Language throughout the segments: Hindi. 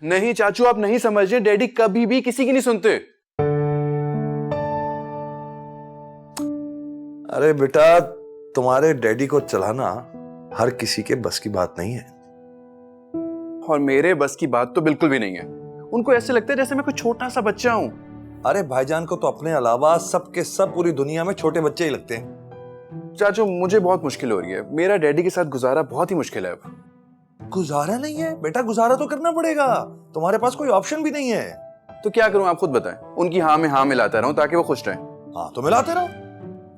नहीं चाचू, आप नहीं समझ रहे, डैडी कभी भी किसी की नहीं सुनते। अरे बेटा, तुम्हारे डैडी को चलाना हर किसी के बस की बात नहीं है। और मेरे बस की बात तो बिल्कुल भी नहीं है। उनको ऐसे लगता है जैसे मैं कोई छोटा सा बच्चा हूं। अरे भाईजान को तो अपने अलावा सबके सब पूरी दुनिया में छोटे बच्चे ही लगते हैं। चाचू मुझे बहुत मुश्किल हो रही है, मेरा डैडी के साथ गुजारा बहुत ही मुश्किल है अब। गुजारा नहीं है बेटा, गुजारा तो करना पड़ेगा, तुम्हारे पास कोई ऑप्शन भी नहीं है। तो क्या करूं आप खुद बताएं। उनकी हाँ में हाँ मिलाता रहूं ताकि वो खुश रहें। हाँ तो मिलाते रहो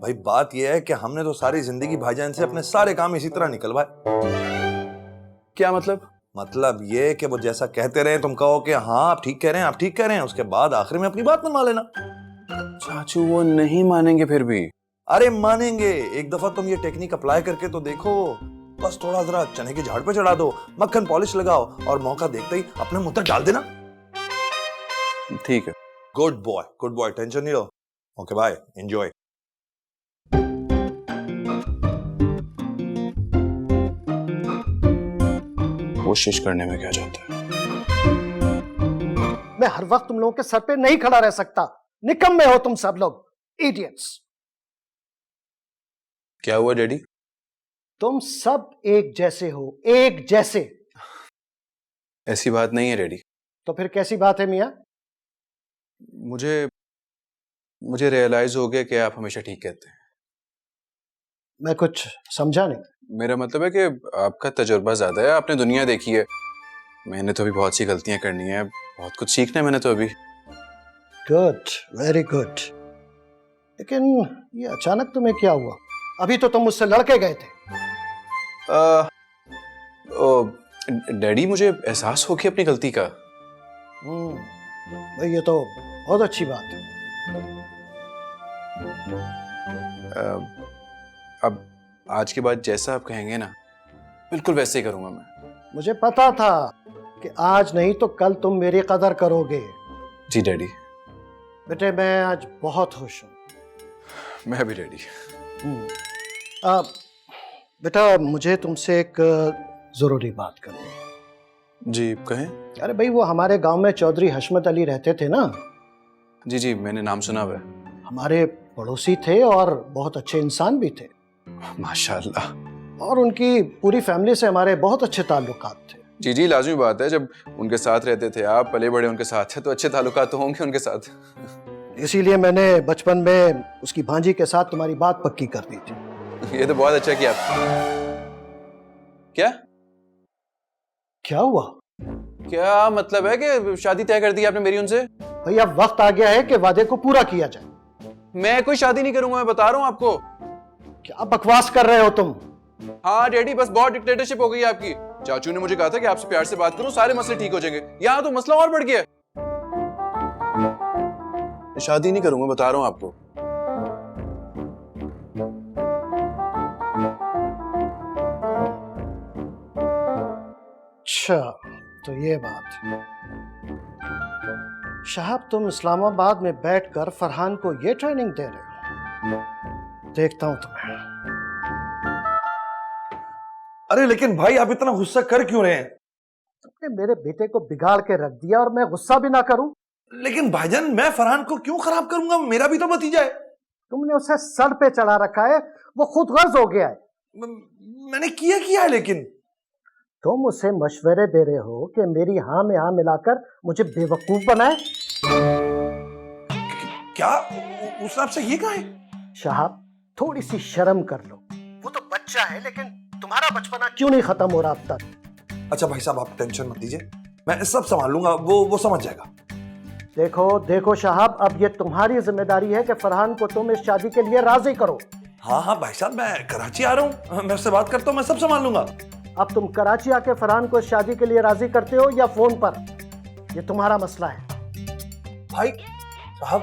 भाई। बात यह है कि हमने तो सारी जिंदगी भाईजान से अपने सारे काम इसी तरह निकलवाए। क्या मतलब? मतलब ये कि वो जैसा कहते रहे तुम कहो कि हाँ आप ठीक कह रहे हैं, आप ठीक कह रहे हैं, उसके बाद आखिर में अपनी बात मनवा लेना। चाचू वो नहीं मानेंगे फिर भी। अरे मानेंगे, एक दफा तुम ये टेक्निक अप्लाई करके तो देखो। बस थोड़ा जरा चने के झाड़ पे चढ़ा दो, मक्खन पॉलिश लगाओ और मौका देखते ही अपने मुंह तक डाल देना। ठीक है। गुड बॉय, टेंशन नहीं लो। Okay bye, enjoy. कोशिश करने में क्या जाता है। मैं हर वक्त तुम लोगों के सर पे नहीं खड़ा रह सकता। निकम्मे हो तुम सब लोग, इडियट्स। क्या हुआ डैडी? तुम सब एक जैसे हो, एक जैसे। ऐसी बात नहीं है डैडी। तो फिर कैसी बात है मियां? मुझे रियलाइज हो गया कि आप हमेशा ठीक कहते हैं। मैं कुछ समझा नहीं। मेरा मतलब है कि आपका तजुर्बा ज्यादा है, आपने दुनिया देखी है। मैंने तो अभी बहुत सी गलतियां करनी है, बहुत कुछ सीखना है मैंने तो अभी। Good, very good. लेकिन ये अचानक तुम्हें क्या हुआ? अभी तो तुम मुझसे लड़के गए थे। डैडी मुझे एहसास हो गया अपनी गलती का। भाई ये तो बहुत अच्छी बात है। अब आज के बाद जैसा आप कहेंगे ना, बिल्कुल वैसे ही करूंगा मैं। मुझे पता था कि आज नहीं तो कल तुम मेरी कदर करोगे। जी डैडी। बेटे मैं आज बहुत खुश हूँ। मैं भी डैडी। बेटा मुझे तुमसे एक जरूरी बात करनी है। जी कहें। अरे भाई वो हमारे गांव में चौधरी हशमत अली रहते थे ना? जी मैंने नाम सुना हुआ है। हमारे पड़ोसी थे और बहुत अच्छे इंसान भी थे। माशाल्लाह। और उनकी पूरी फैमिली से हमारे बहुत अच्छे ताल्लुकात थे। जी लाजमी बात है, जब उनके साथ रहते थे आप, पले बड़े उनके साथ थे, तो अच्छे ताल्लुकात तो होंगे उनके साथ। इसीलिए मैंने बचपन में उसकी भांजी के साथ तुम्हारी बात पक्की कर दी थी। ये तो बहुत अच्छा किया। क्या क्या हुआ? क्या मतलब है कि शादी तय कर दी आपने मेरी उनसे? भैया वक्त आ गया है कि वादे को पूरा किया जाए। मैं कोई शादी नहीं करूंगा, मैं बता रहा हूं आपको। क्या बकवास कर रहे हो तुम? हाँ डैडी, बस बहुत डिक्टेटरशिप हो गई है आपकी। चाचू ने मुझे कहा था कि आपसे प्यार से बात करूं, सारे मसले ठीक हो जाएंगे। यहाँ तो मसला और बढ़ गया। शादी नहीं करूंगा, बता रहा हूं आपको। अच्छा तो ये बात है। शाहब तुम इस्लामाबाद में बैठकर फरहान को ये ट्रेनिंग दे रहे हो? देखता हूं तुम्हें। अरे लेकिन भाई आप इतना गुस्सा कर क्यों रहे हैं? तुमने मेरे बेटे को बिगाड़ के रख दिया और मैं गुस्सा भी ना करूं? लेकिन भाईजान मैं फरहान को क्यों खराब करूंगा, मेरा भी तो भतीजा है। तुमने उसे सर पे चढ़ा रखा है, वो खुद गर्ज हो गया है। मैंने किया है लेकिन। तुम उसे मशवरे दे रहे हो कि मेरी हाँ में हाँ मिलाकर मुझे बेवकूफ बनाए। क्या उसने आपसे ये कहा है? साहब थोड़ी सी शर्म कर लो। वो तो बच्चा है, लेकिन तुम्हारा बचपना क्यों नहीं खत्म हो रहा अब तक? अच्छा भाई साहब आप टेंशन मत लीजिए, मैं सब संभाल लूंगा, वो समझ जाएगा। देखो साहब, अब ये तुम्हारी जिम्मेदारी है कि फरहान को तुम इस शादी के लिए राजी करो। हाँ भाई साहब मैं कराची आ रहा हूँ, मैं उससे बात करता हूँ, मैं सब संभाल लूंगा। अब तुम कराची आके फरहान को इस शादी के लिए राजी करते हो या फोन पर, ये तुम्हारा मसला है। भाई साहब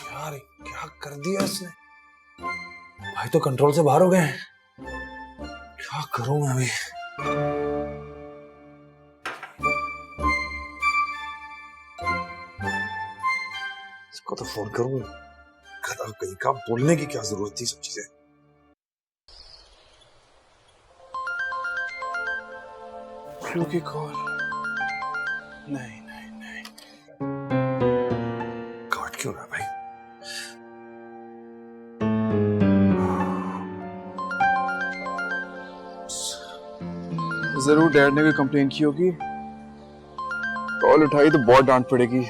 यार क्या कर दिया इसने, भाई तो कंट्रोल से बाहर हो गए हैं। क्या करूं मैं अभी? इसको तो फोन करूं, कहीं का बोलने की क्या जरूरत थी सब चीजें। चाचू की कॉल। नहीं नहीं नहीं, काट क्यों रहा भाई? जरूर डैड ने भी कंप्लेन की होगी। कॉल उठाई तो बहुत डांट पड़ेगी।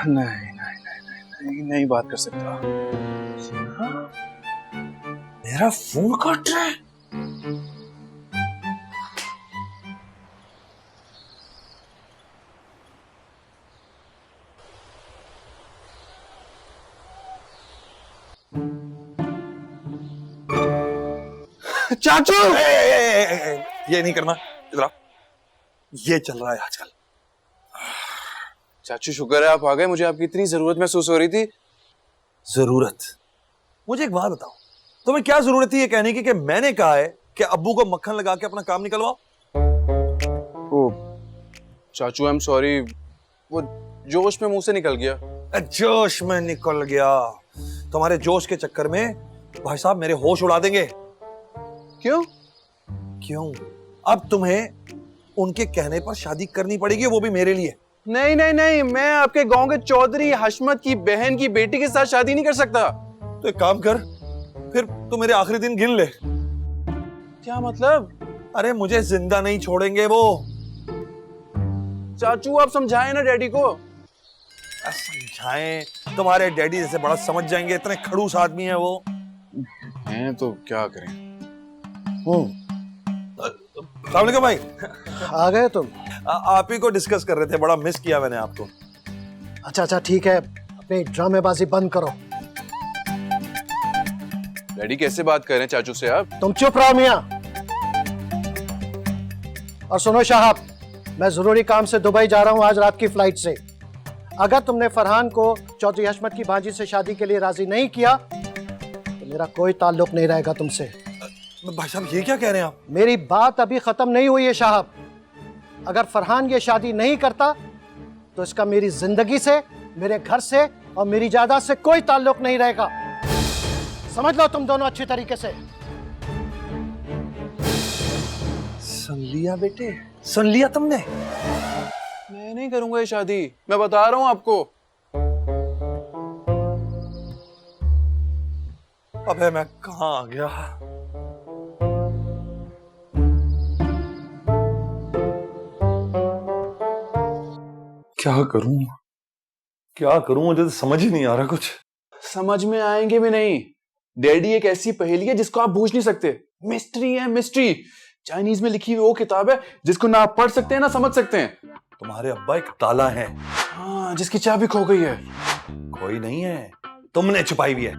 नहीं नहीं नहीं नहीं, नहीं बात कर सकता। मेरा फोन काट रहा है। चाचू, ये नहीं करना। इधर आओ। ये चल रहा है आजकल। चाचू शुक्र है आप आ गए, मुझे आपकी इतनी जरूरत महसूस हो रही थी। जरूरत? मुझे एक बात बताओ, तुम्हें क्या जरूरत थी ये कहने की कि मैंने कहा है कि अब्बू को मक्खन लगा के अपना काम निकलवाओ? ओ चाचू आई एम सॉरी, वो जोश में मुंह से निकल गया। जोश में निकल गया? तुम्हारे जोश के चक्कर में भाई साहब मेरे होश उड़ा देंगे। क्यों? क्यों? अब तुम्हें उनके कहने पर शादी करनी पड़ेगी, वो भी मेरे लिए। नहीं नहीं नहीं, मैं आपके गांव के चौधरी हशमत की बहन की बेटी के साथ शादी नहीं कर सकता। तो एक काम कर, फिर तू मेरे आखिरी दिन गिन ले। क्या मतलब? अरे मुझे जिंदा नहीं छोड़ेंगे वो। चाचू आप समझाएं ना डैडी को। समझाएं? तुम्हारे डैडी जैसे बड़ा समझ जाएंगे, इतने खड़ूस आदमी है वो। हैं तो क्या करें। अस्सलाम वालेकुम भाई। आ गए तुम? आप ही को डिस्कस कर रहे थे, बड़ा मिस किया मैंने आपको। अच्छा अच्छा ठीक है, अपनी ड्रामेबाजी बंद करो। डैडी कैसे बात कर रहे हैं चाचू से आप? तुम चुप रहो मियां। और सुनो साहब, मैं जरूरी काम से दुबई जा रहा हूं आज रात की फ्लाइट से। अगर तुमने फरहान को चौधरी हशमत की भांजी से शादी के लिए राजी नहीं किया तो मेरा कोई ताल्लुक नहीं रहेगा तुमसे। भाई साहब ये क्या कह रहे हैं आप? मेरी बात अभी खत्म नहीं हुई है साहब। अगर फरहान ये शादी नहीं करता तो इसका मेरी जिंदगी से, मेरे घर से और मेरी जायदाद से कोई ताल्लुक नहीं रहेगा। समझ लो तुम दोनों अच्छी तरीके से। सुन लिया बेटे, सुन लिया तुमने? मैं नहीं करूंगा ये शादी, मैं बता रहा हूं आपको। अबे मैं कहां आ गया? क्या करूं, क्या करूं? मुझे तो समझ ही नहीं आ रहा कुछ। समझ में आएंगे भी नहीं। डैडी एक ऐसी पहेली है जिसको आप बूझ नहीं सकते। मिस्ट्री है मिस्ट्री। चाइनीज में लिखी हुई वो किताब है जिसको ना आप पढ़ सकते हैं ना समझ सकते हैं। तुम्हारे अब्बा एक ताला है। हाँ, जिसकी चाबी खो गई है। कोई नहीं है, तुमने छुपाई हुई है।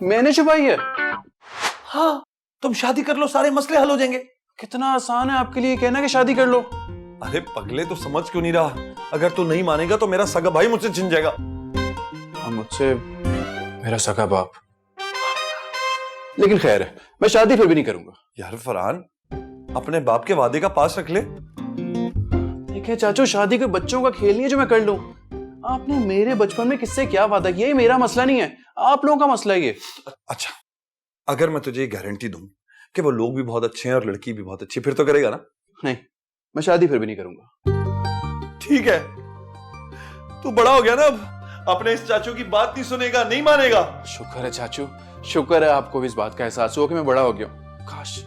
मैंने छुपाई है? हाँ, तुम शादी कर लो, सारे मसले हल हो जाएंगे। कितना आसान है आपके लिए कहना कि शादी कर लो। अरे पगले, तो समझ क्यों नहीं रहा? अगर तू नहीं मानेगा तो मेरा सगा भाई मुझसे छिन जाएगा। और मुझसे मेरा सगा बाप। लेकिन खैर है, मैं शादी फिर भी नहीं करूंगा। यार फरहान, अपने बाप के वादे का पास रख ले। देखिए चाचू, शादी कोई बच्चों का खेल नहीं है जो मैं कर लूं। आपने मेरे बचपन में किससे क्या वादा किया, ये मेरा मसला नहीं है, आप लोगों का मसला है ये। अच्छा, अगर मैं तुझे गारंटी दूं कि वो लोग भी बहुत अच्छे हैं और लड़की भी बहुत अच्छी, फिर तो करेगा ना? नहीं, मैं शादी फिर भी नहीं करूंगा। ठीक है, तू बड़ा हो गया ना, अब अपने इस चाचू की बात नहीं सुनेगा, नहीं मानेगा। शुक्र है चाचू, शुक्र है आपको भी इस बात का एहसास हुआ कि मैं बड़ा हो गया हूं। काश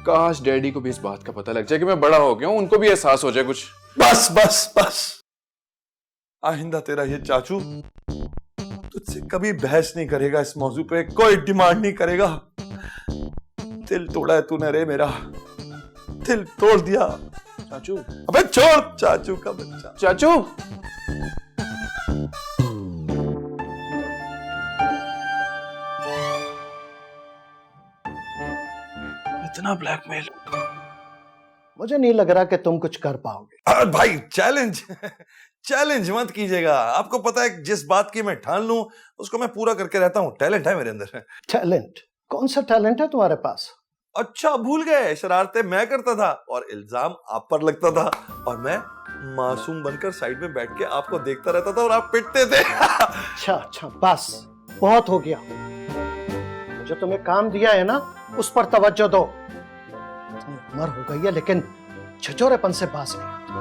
काश डैडी को भी इस बात का पता लग जाए कि मैं बड़ा हो गया हूं, उनको भी एहसास हो जाए कुछ। बस बस बस, आइंदा तेरा ये चाचू तुझसे कभी बहस नहीं करेगा, इस मौजू पे कोई डिमांड नहीं करेगा। दिल तोड़ा है तूने रे, मेरा दिल तोड़ दिया। चाचू, अबे छोड़, चाचू का बच्चा। चाचू, इतना ब्लैकमेल मुझे नहीं लग रहा कि तुम कुछ कर पाओगे। भाई चैलेंज चैलेंज मत कीजिएगा। आपको पता है जिस बात की मैं ठान लूं उसको मैं पूरा करके रहता हूं। टैलेंट है मेरे अंदर। टैलेंट? कौन सा टैलेंट है तुम्हारे पास? अच्छा भूल गए, शरारतें मैं करता था और इल्जाम आप पर लगता था, और मैं मासूम बनकर साइड में बैठ के आपको देखता रहता था और आप पिटते थे। अच्छा अच्छा, बस बहुत हो गया। जो तुम्हें काम दिया है ना, उस पर तवज्जो दो। उम्र हो गई है, लेकिन छिछोरेपन से बाज नहीं आती।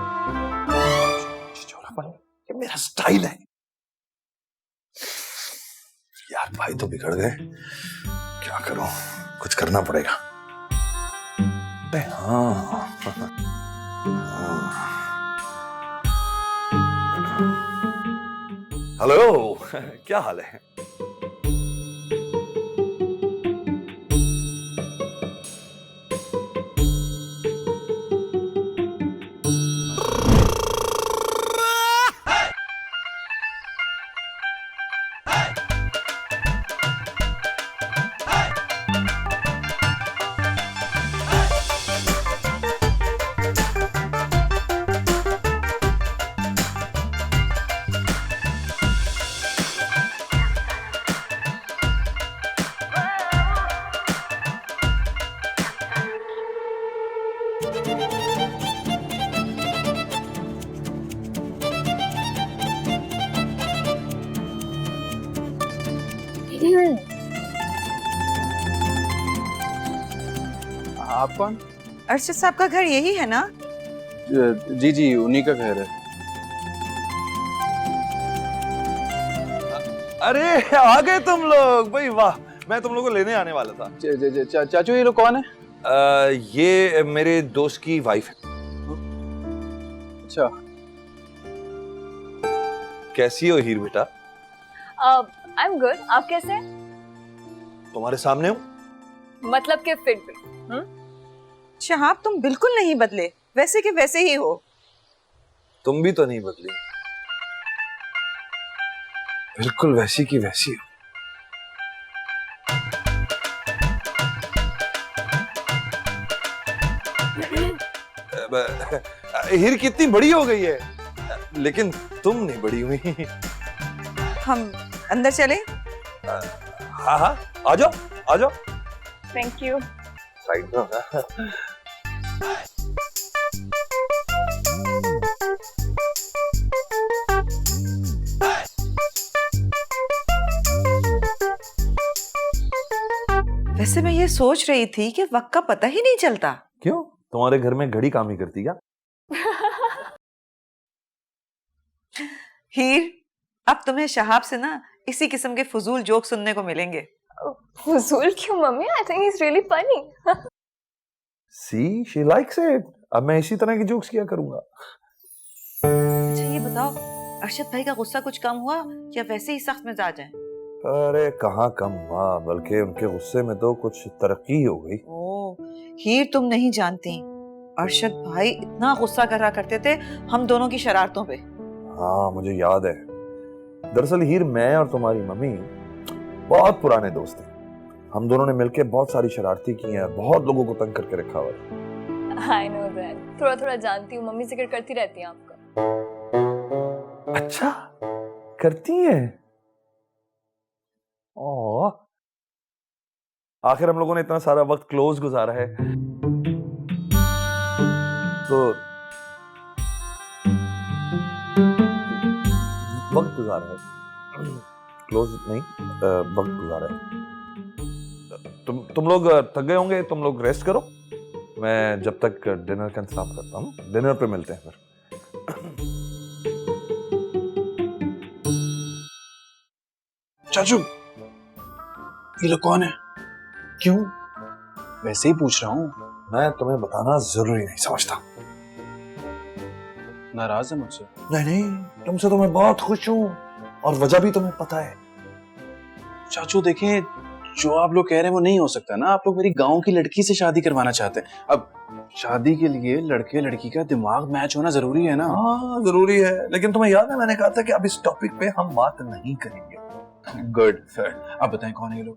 छिछोरापन ये मेरा स्टाइल है यार। भाई तो बिगड़ गए, क्या करूं, कुछ करना पड़ेगा। अरे हाँ, हेलो, क्या हाल है? आप कौन? अर्शद साहब का घर यही है ना? जी जी, उन्हीं का घर है। अरे आ गए तुम लोग, भाई वाह। मैं तुम लोगों को लेने आने वाला था। चाचू ये लोग कौन है? ये मेरे दोस्त की वाइफ है। अच्छा, कैसी हो हीर बेटा? I am good. आप कैसे हैं? तुम्हारे सामने हूँ। मतलब के फिट भी। शहाब, तुम बिल्कुल नहीं बदले, वैसे के वैसे ही हो। तुम भी तो नहीं बदली, बिल्कुल वैसी की वैसी हो। हीर कितनी बड़ी हो गई है, लेकिन तुम नहीं बड़ी हुई। हम अंदर चले? हाँ हाँ, आ जाओ आ जाओ। Thank you. साइड में होना। वैसे मैं ये सोच रही थी कि वक्त का पता ही नहीं चलता। क्यों, तुम्हारे घर में घड़ी काम ही करती क्या? हीर, अब तुम्हें शहाब से ना इसी किस्म के फजूल जोक सुनने को मिलेंगे। फजूल क्यों mummy? I think he is really funny. See she likes it. अब मैं इसी तरह की जोक्स किया करूंगा। अच्छा ये बताओ, अर्शद भाई का गुस्सा कुछ कम हुआ या वैसे ही सख्त मिजाज है? अरे कहाँ कम हुआ, बल्कि उनके गुस्से में तो कुछ तरक्की हो गई। ओ हीर, तुम नहीं जानती, अर्शद भाई इतना गुस्सा करा करते थे हम दोनों की शरारतों पे। हाँ मुझे याद है। दरअसल हीर, मैं और तुम्हारी मम्मी बहुत पुराने दोस्त हैं। हम दोनों ने मिलकर बहुत सारी शरारती की हैं, बहुत लोगों को तंग करके रखा हुआ है। I know that. थोड़ा थोड़ा जानती हूँ, मम्मी जिक्र करती रहती हैं आपका। अच्छा करती हैं? ओह, आखिर हम लोगों ने इतना सारा वक्त क्लोज गुजारा है, तो वक्त गुजारा है, क्लोज नहीं, वक्त गुजारा है। तुम लोग थक गए होंगे, तुम लोग रेस्ट करो, मैं जब तक डिनर का इंतजाम करता हूँ। डिनर पे मिलते हैं फिर। चाचू ये लोग कौन है? क्यों? वैसे ही पूछ रहा हूँ। मैं तुम्हें बताना जरूरी नहीं समझता। नाराज है मुझसे? नहीं नहीं, तुमसे तो मैं बहुत खुश हूँ, और वजह भी तुम्हें पता है। चाचू देखें, जो आप लोग कह रहे हैं वो नहीं हो सकता ना। आप लोग मेरी गांव की लड़की से शादी करवाना चाहते हैं। अब शादी के लिए लड़के लड़की का दिमाग मैच होना जरूरी है ना। हाँ जरूरी है, लेकिन तुम्हें याद है मैंने कहा था कि अब इस टॉपिक पे हम बात नहीं करेंगे। Good, fair. अब बताएं कौन है ये लोग?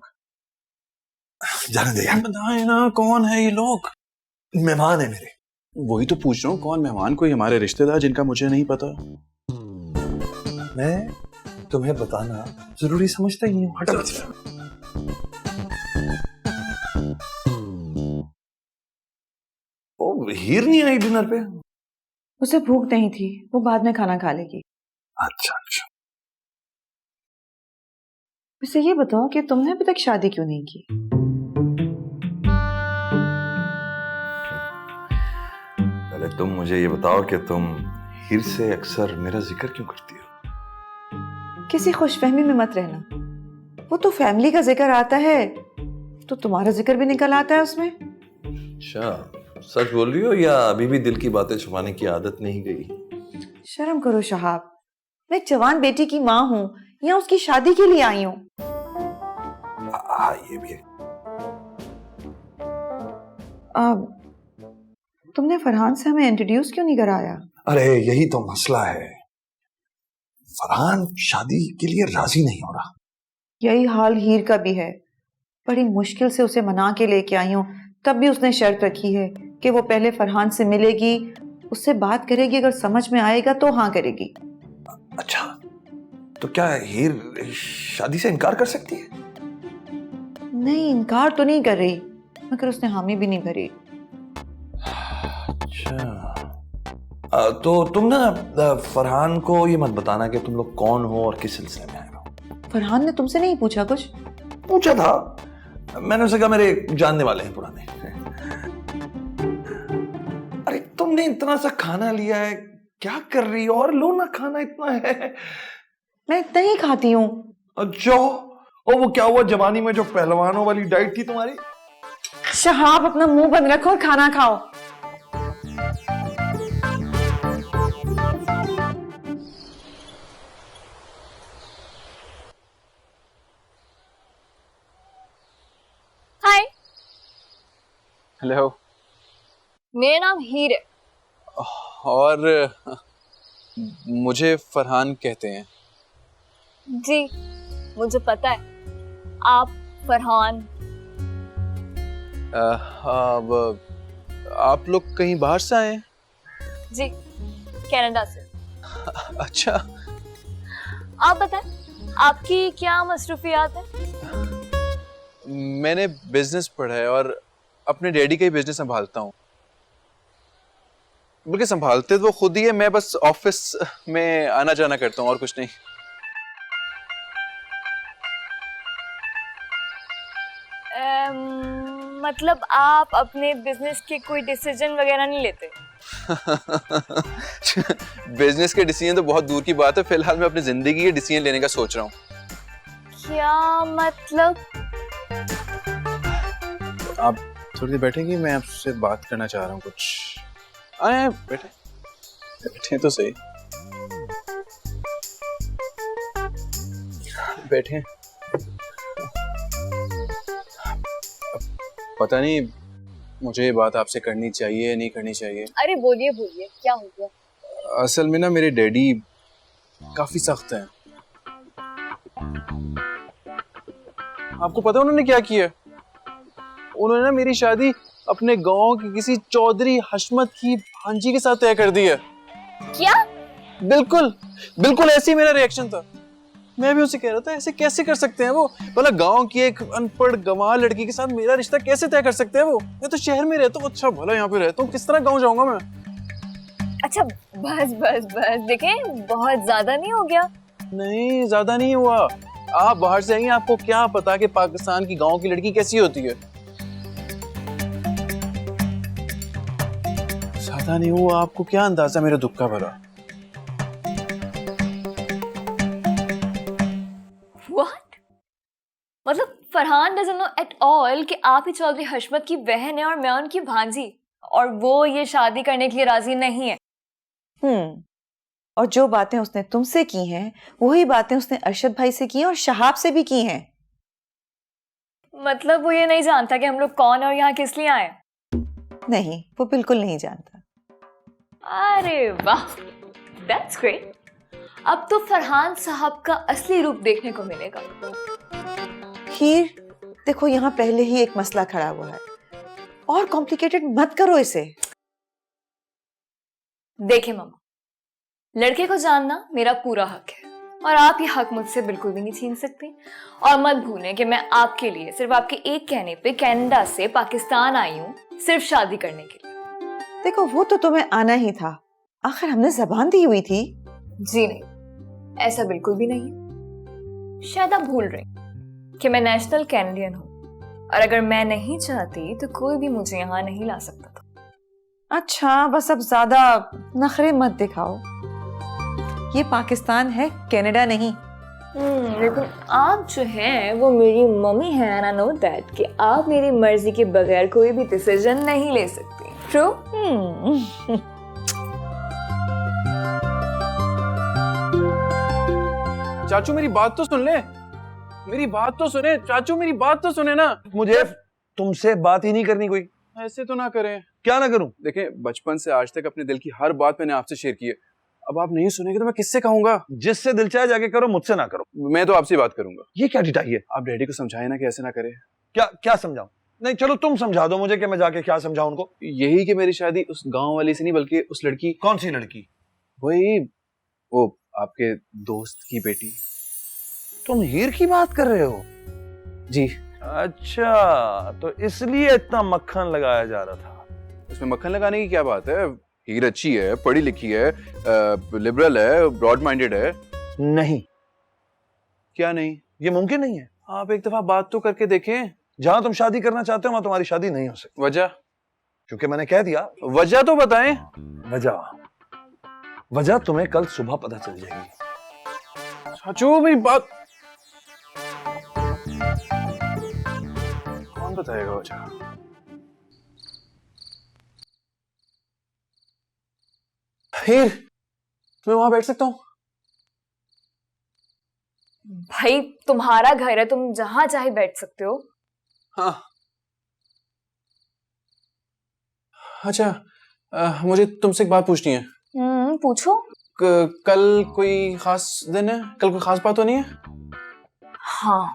जाने दे यार। बताएं ना कौन है ये लोग? मेहमान है मेरे। वही तो पूछ रहा हूँ, कौन मेहमान? कोई हमारे रिश्तेदार जिनका मुझे नहीं पता? मैं तुम्हें बताना जरूरी समझता ही नहीं हूँ। हटो। ओ, हीर नहीं आई डिनर पे? उसे भूख नहीं थी, वो बाद में खाना खा लेगी। अच्छा अच्छा। वैसे ये बताओ कि तुमने अभी तक शादी क्यों नहीं की? तुम मुझे ये बताओ कि तुम हीर से अक्सर मेरा जिक्र क्यों करती हो? किसी खुशफहमी में मत रहना। वो तो फैमिली का जिक्र आता है तो तुम्हारा जिक्र भी निकल आता है उसमें। अच्छा, सच बोल रही हो या अभी भी दिल की बातें छुपाने की आदत नहीं गई? शर्म करो शहाब, मैं एक जवान बेटी की माँ हूँ, यहाँ उसकी शादी के लिए आई हूँ। हाँ, ये भी है। तुमने फरहान से हमें इंट्रोड्यूस क्यों नहीं कराया? अरे यही तो मसला है, फरहान शादी के लिए राजी नहीं हो रहा। यही हाल हीर का भी है। बड़ी मुश्किल से उसे मना के लेके आई हूँ, तब भी उसने शर्त रखी है कि वो पहले फरहान से मिलेगी, उससे बात करेगी, अगर समझ में आएगा तो हाँ करेगी। अच्छा, तो क्या हीर शादी से इनकार कर सकती है? नहीं, इनकार तो नहीं कर रही, मगर उसने हामी भी नहीं भरी। अच्छा, तो तुम ना फरहान को ये मत बताना कि तुम लोग कौन हो और किस सिलसिले में आए हो। फरहान ने तुमसे नहीं पूछा कुछ? पूछा था, मैंने उसे कहा मेरे जानने वाले हैं पुराने। अरे तुमने इतना सा खाना लिया है, क्या कर रही हो? और लो ना, खाना इतना है। मैं इतना ही खाती हूँ। अच्छा, और वो क्या हुआ जवानी में जो पहलवानों वाली डाइट थी तुम्हारी? शहाब, अपना मुंह बंद रखो और खाना खाओ। हाय, हेलो। मेरा नाम हीर है। और मुझे फरहान कहते हैं। जी, मुझे पता है आप फरहान। अब आप लोग कहीं बाहर से आए हैं? जी, कनाडा से। अच्छा। आप बताएं, आपकी क्या मसरूफियात है? मैंने बिजनेस पढ़ा है और अपने डैडी का ही बिजनेस संभालता हूँ। बल्कि संभालते तो वो खुद ही है, मैं बस ऑफिस में आना जाना करता हूँ और कुछ नहीं। मतलब आप अपने बिजनेस के कोई डिसीजन वगैरह नहीं लेते? बिजनेस के डिसीजन तो बहुत दूर की बात है, फिलहाल मैं अपनी जिंदगी के डिसीजन लेने का सोच रहा हूँ। क्या मतलब? आप थोड़ी देर बैठेंगी, मैं आपसे बात करना चाह रहा हूँ कुछ। आए बैठे, बैठे तो सही, बैठे। पता नहीं मुझे ये बात आपसे करनी चाहिए या नहीं करनी चाहिए। अरे बोलिए बोलिए, क्या हो गया? असल में ना मेरे डैडी काफी सख्त हैं। आपको पता है उन्होंने क्या किया? उन्होंने ना मेरी शादी अपने गांव की किसी चौधरी हशमत की भांजी के साथ तय कर दी है। क्या? बिल्कुल बिल्कुल ऐसे ही मेरा रिएक्शन था। मैं भी उसे कह रहा था ऐसे कैसे कर सकते हैं वो, मतलब गांव की एक अनपढ़ गंवार लड़की के साथ मेरा रिश्ता कैसे तय कर सकते हैं वो? मैं तो शहर में रहता हूँ, अच्छा भला यहाँ पे रहता हूँ, किस तरह गांव जाऊंगा मैं? अच्छा बस बस बस, देखें बहुत ज्यादा नहीं हो गया? नहीं ज्यादा नहीं हुआ। आप बाहर से आई हैं, आपको क्या पता कि पाकिस्तान की गांव की लड़की कैसी होती है। ज्यादा नहीं हुआ, आपको क्या अंदाजा मेरे दुख का भला? What? मतलब Farhan doesn't know at all कि आप ही चौधरी हशमत की बहन है और मैं उनकी भांजी, और वो ये शादी करने के लिए राजी नहीं है। और जो बातें उसने तुमसे की हैं, वही बातें उसने अरशद भाई से की हैं और शहाब से भी की हैं। मतलब वो ये नहीं जानता कि हम लोग कौन और यहाँ किस लिए आए? नहीं, वो बिल्कुल नहीं जानता। अरे वाह, that's great। अब तो फरहान साहब का असली रूप देखने को मिलेगा। हीर, देखो यहाँ पहले ही एक मसला खड़ा हुआ है, और कॉम्प्लिकेटेड मत करो इसे। देखे मामा, लड़के को जानना मेरा पूरा हक है और आप ये हक मुझसे बिल्कुल भी नहीं छीन सकती। और मत भूलें कि मैं आपके लिए सिर्फ आपके एक कहने पे कनाडा से पाकिस्तान आई हूँ, सिर्फ शादी करने के लिए। देखो वो तो तुम्हें आना ही था, आखिर हमने जबान दी हुई थी। जी नहीं, ऐसा बिल्कुल भी नहीं। शायद आप भूल रहे कि मैं नेशनल कैनेडियन हूँ और अगर मैं नहीं चाहती तो कोई भी मुझे यहाँ नहीं ला सकता था। अच्छा बस अब ज्यादा नखरे मत दिखाओ, ये पाकिस्तान है, कनाडा नहीं। लेकिन आप जो हैं वो मेरी मम्मी हैं एंड आई नो दैट कि आप मेरी मर्जी के बगैर कोई भी डिसीजन नहीं ले सकती। ट्रू? चाचू मेरी बात तो सुन ले, मेरी बात तो सुने चाचू, मेरी बात तो सुने ना। मुझे तुमसे बात ही नहीं करनी कोई। ऐसे तो ना करें। क्या ना करूं? देखें, बचपन से आज तक अपने दिल की हर बात मैंने आपसे शेयर की है, अब आप नहीं सुनेंगे तो मैं किससे कहूंगा? जिससे दिल चाहे जाके करो, मुझसे ना करो। मैं तो आपसे बात करूंगा। ये क्या डिटाई है? आप डैडी को समझाए ना कि ऐसे ना करे। क्या क्या समझाऊं? नहीं चलो तुम समझा दो मुझे कि मैं जाके क्या समझाऊं उनको। यही कि मेरी शादी उस गांव वाली से नहीं बल्कि उस लड़की, कौन सी लड़की? वही वो आपके दोस्त की बेटी। तुम हीर की बात कर रहे हो? जी। अच्छा, तो इसलिए इतना मक्खन लगाया जा रहा था। उसमें मक्खन लगाने की क्या बात है? हीर अच्छी है, पढ़ी लिखी है, लिबरल है, ब्रॉड माइंडेड है। नहीं। क्या नहीं? ये मुमकिन नहीं है। आप एक दफा बात तो करके देखें। जहां तुम शादी करना चाहते हो वहां तुम्हारी शादी नहीं हो सकती। वजह? क्योंकि मैंने कह दिया। वजह तो बताएं। वजह तुम्हें कल सुबह पता चल जाएगी। चाचू मेरी बात कौन बताएगा वजह? हीर, मैं वहां बैठ सकता हूँ? भाई तुम्हारा घर है, तुम जहां चाहे बैठ सकते हो। हाँ। अच्छा, मुझे तुमसे एक बात पूछनी है। पूछो। कल कोई खास दिन है? कल कोई खास बात होनी है? हाँ,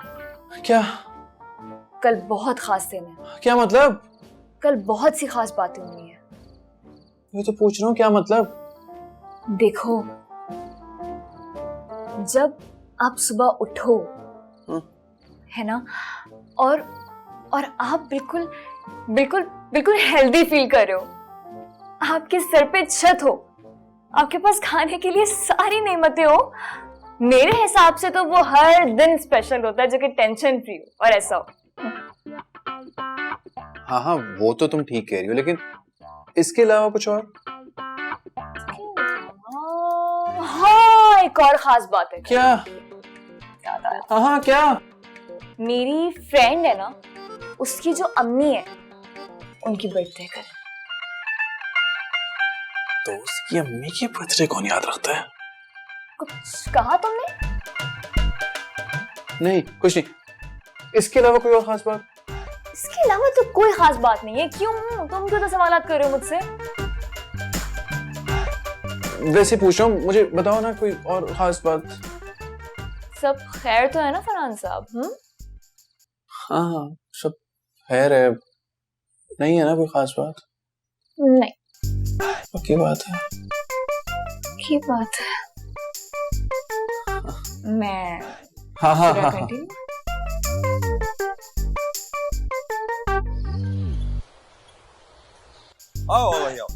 क्या? कल बहुत खास दिन है। क्या मतलब? कल बहुत सी खास बातें होनी है। मैं तो पूछ रहा हूँ क्या मतलब? देखो, जब आप सुबह उठो, है ना, और आप बिल्कुल बिल्कुल बिल्कुल हेल्दी फील कर रहे हो, आपके सर पे छत हो, आपके पास खाने के लिए सारी नेमतें हो, मेरे हिसाब से तो वो हर दिन स्पेशल होता है जो कि टेंशन फ्री हो और ऐसा हो। हाँ हाँ, वो तो तुम ठीक कह रही हो, लेकिन इसके अलावा कुछ और? हाँ, एक और खास बात है। क्या? याद आया। हाँ हाँ, क्या? मेरी फ्रेंड है ना, उसकी जो अम्मी है, उनकी बर्थडे कल। तो उसकी अम्मी की बर्थडे कौन याद रखता है? कुछ कहा तुमने? नहीं, कुछ नहीं। इसके अलावा कोई और खास बात? इसके अलावा तो कोई खास बात नहीं है। क्यों? तुम क्यों तो सवालात कर रहे हो मुझसे? वैसे पूछ रहा हूँ, मुझे बताओ ना कोई और खास बात। सब खैर तो है ना फरहान साहब? हाँ हाँ, सब खैर है, नहीं है ना कोई खास बात? नहीं। पक्की बात है? की बात है। मैं हाँ हाँ should I हाँ हाँ। continue? आओ भाई आओ,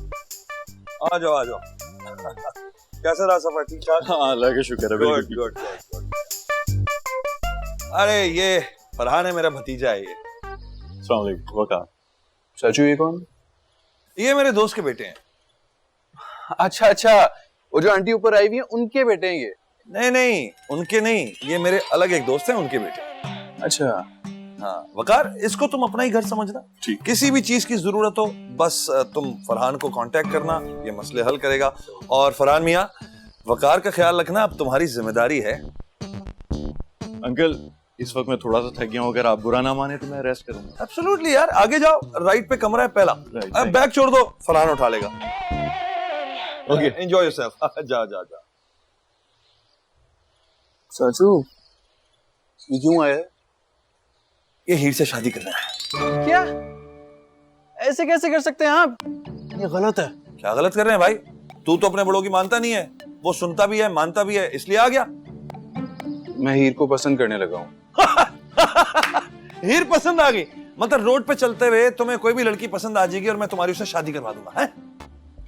आ जाओ आ जाओ। कैसा रहा सफर? ठीक ठाक? हाँ, अल्लाह का शुक्र है। Good good good. अरे ये फरहान है, मेरा भतीजा है ये। अस्सलाम वालेकुम। वकार। चाचू ये कौन? ये मेरे दोस्त के बेटे हैं। अच्छा अच्छा, वो जो आंटी ऊपर आई हुई है उनके बेटे हैं ये? नहीं नहीं, उनके नहीं, ये मेरे अलग एक दोस्त हैं, उनके बेटे। अच्छा। हाँ वकार, इसको तुम अपना ही घर समझना। ठीक। किसी भी चीज की जरूरत हो बस तुम फरहान को कांटेक्ट करना, ये मसले हल करेगा। और फरहान मियाँ, वकार का ख्याल रखना अब तुम्हारी जिम्मेदारी है। अंकल, इस वक्त मैं थोड़ा सा थक गया हूँ, अगर आप बुरा ना माने तो मैं रेस्ट करूंगा। एब्सोल्युटली यार, आगे जाओ, राइट पे कमरा है पहला। Right, अब बैग छोड़ दो, फरहान उठा लेगा। Okay, enjoy yourself. जा जा जा। चाचू ये क्यों आया? ये हीर से शादी करना है। क्या? ऐसे कैसे कर सकते हैं आप? ये गलत है। क्या गलत कर रहे हैं भाई? तू तो अपने बड़ों की मानता नहीं है, वो सुनता भी है मानता भी है, इसलिए आ गया। मैं हीर को पसंद करने लगा हूँ। हीर पसंद आ गई? मतलब रोड पे चलते हुए तुम्हें कोई भी लड़की पसंद आ जाएगी और मैं तुम्हारी उससे शादी करवा दूंगा है?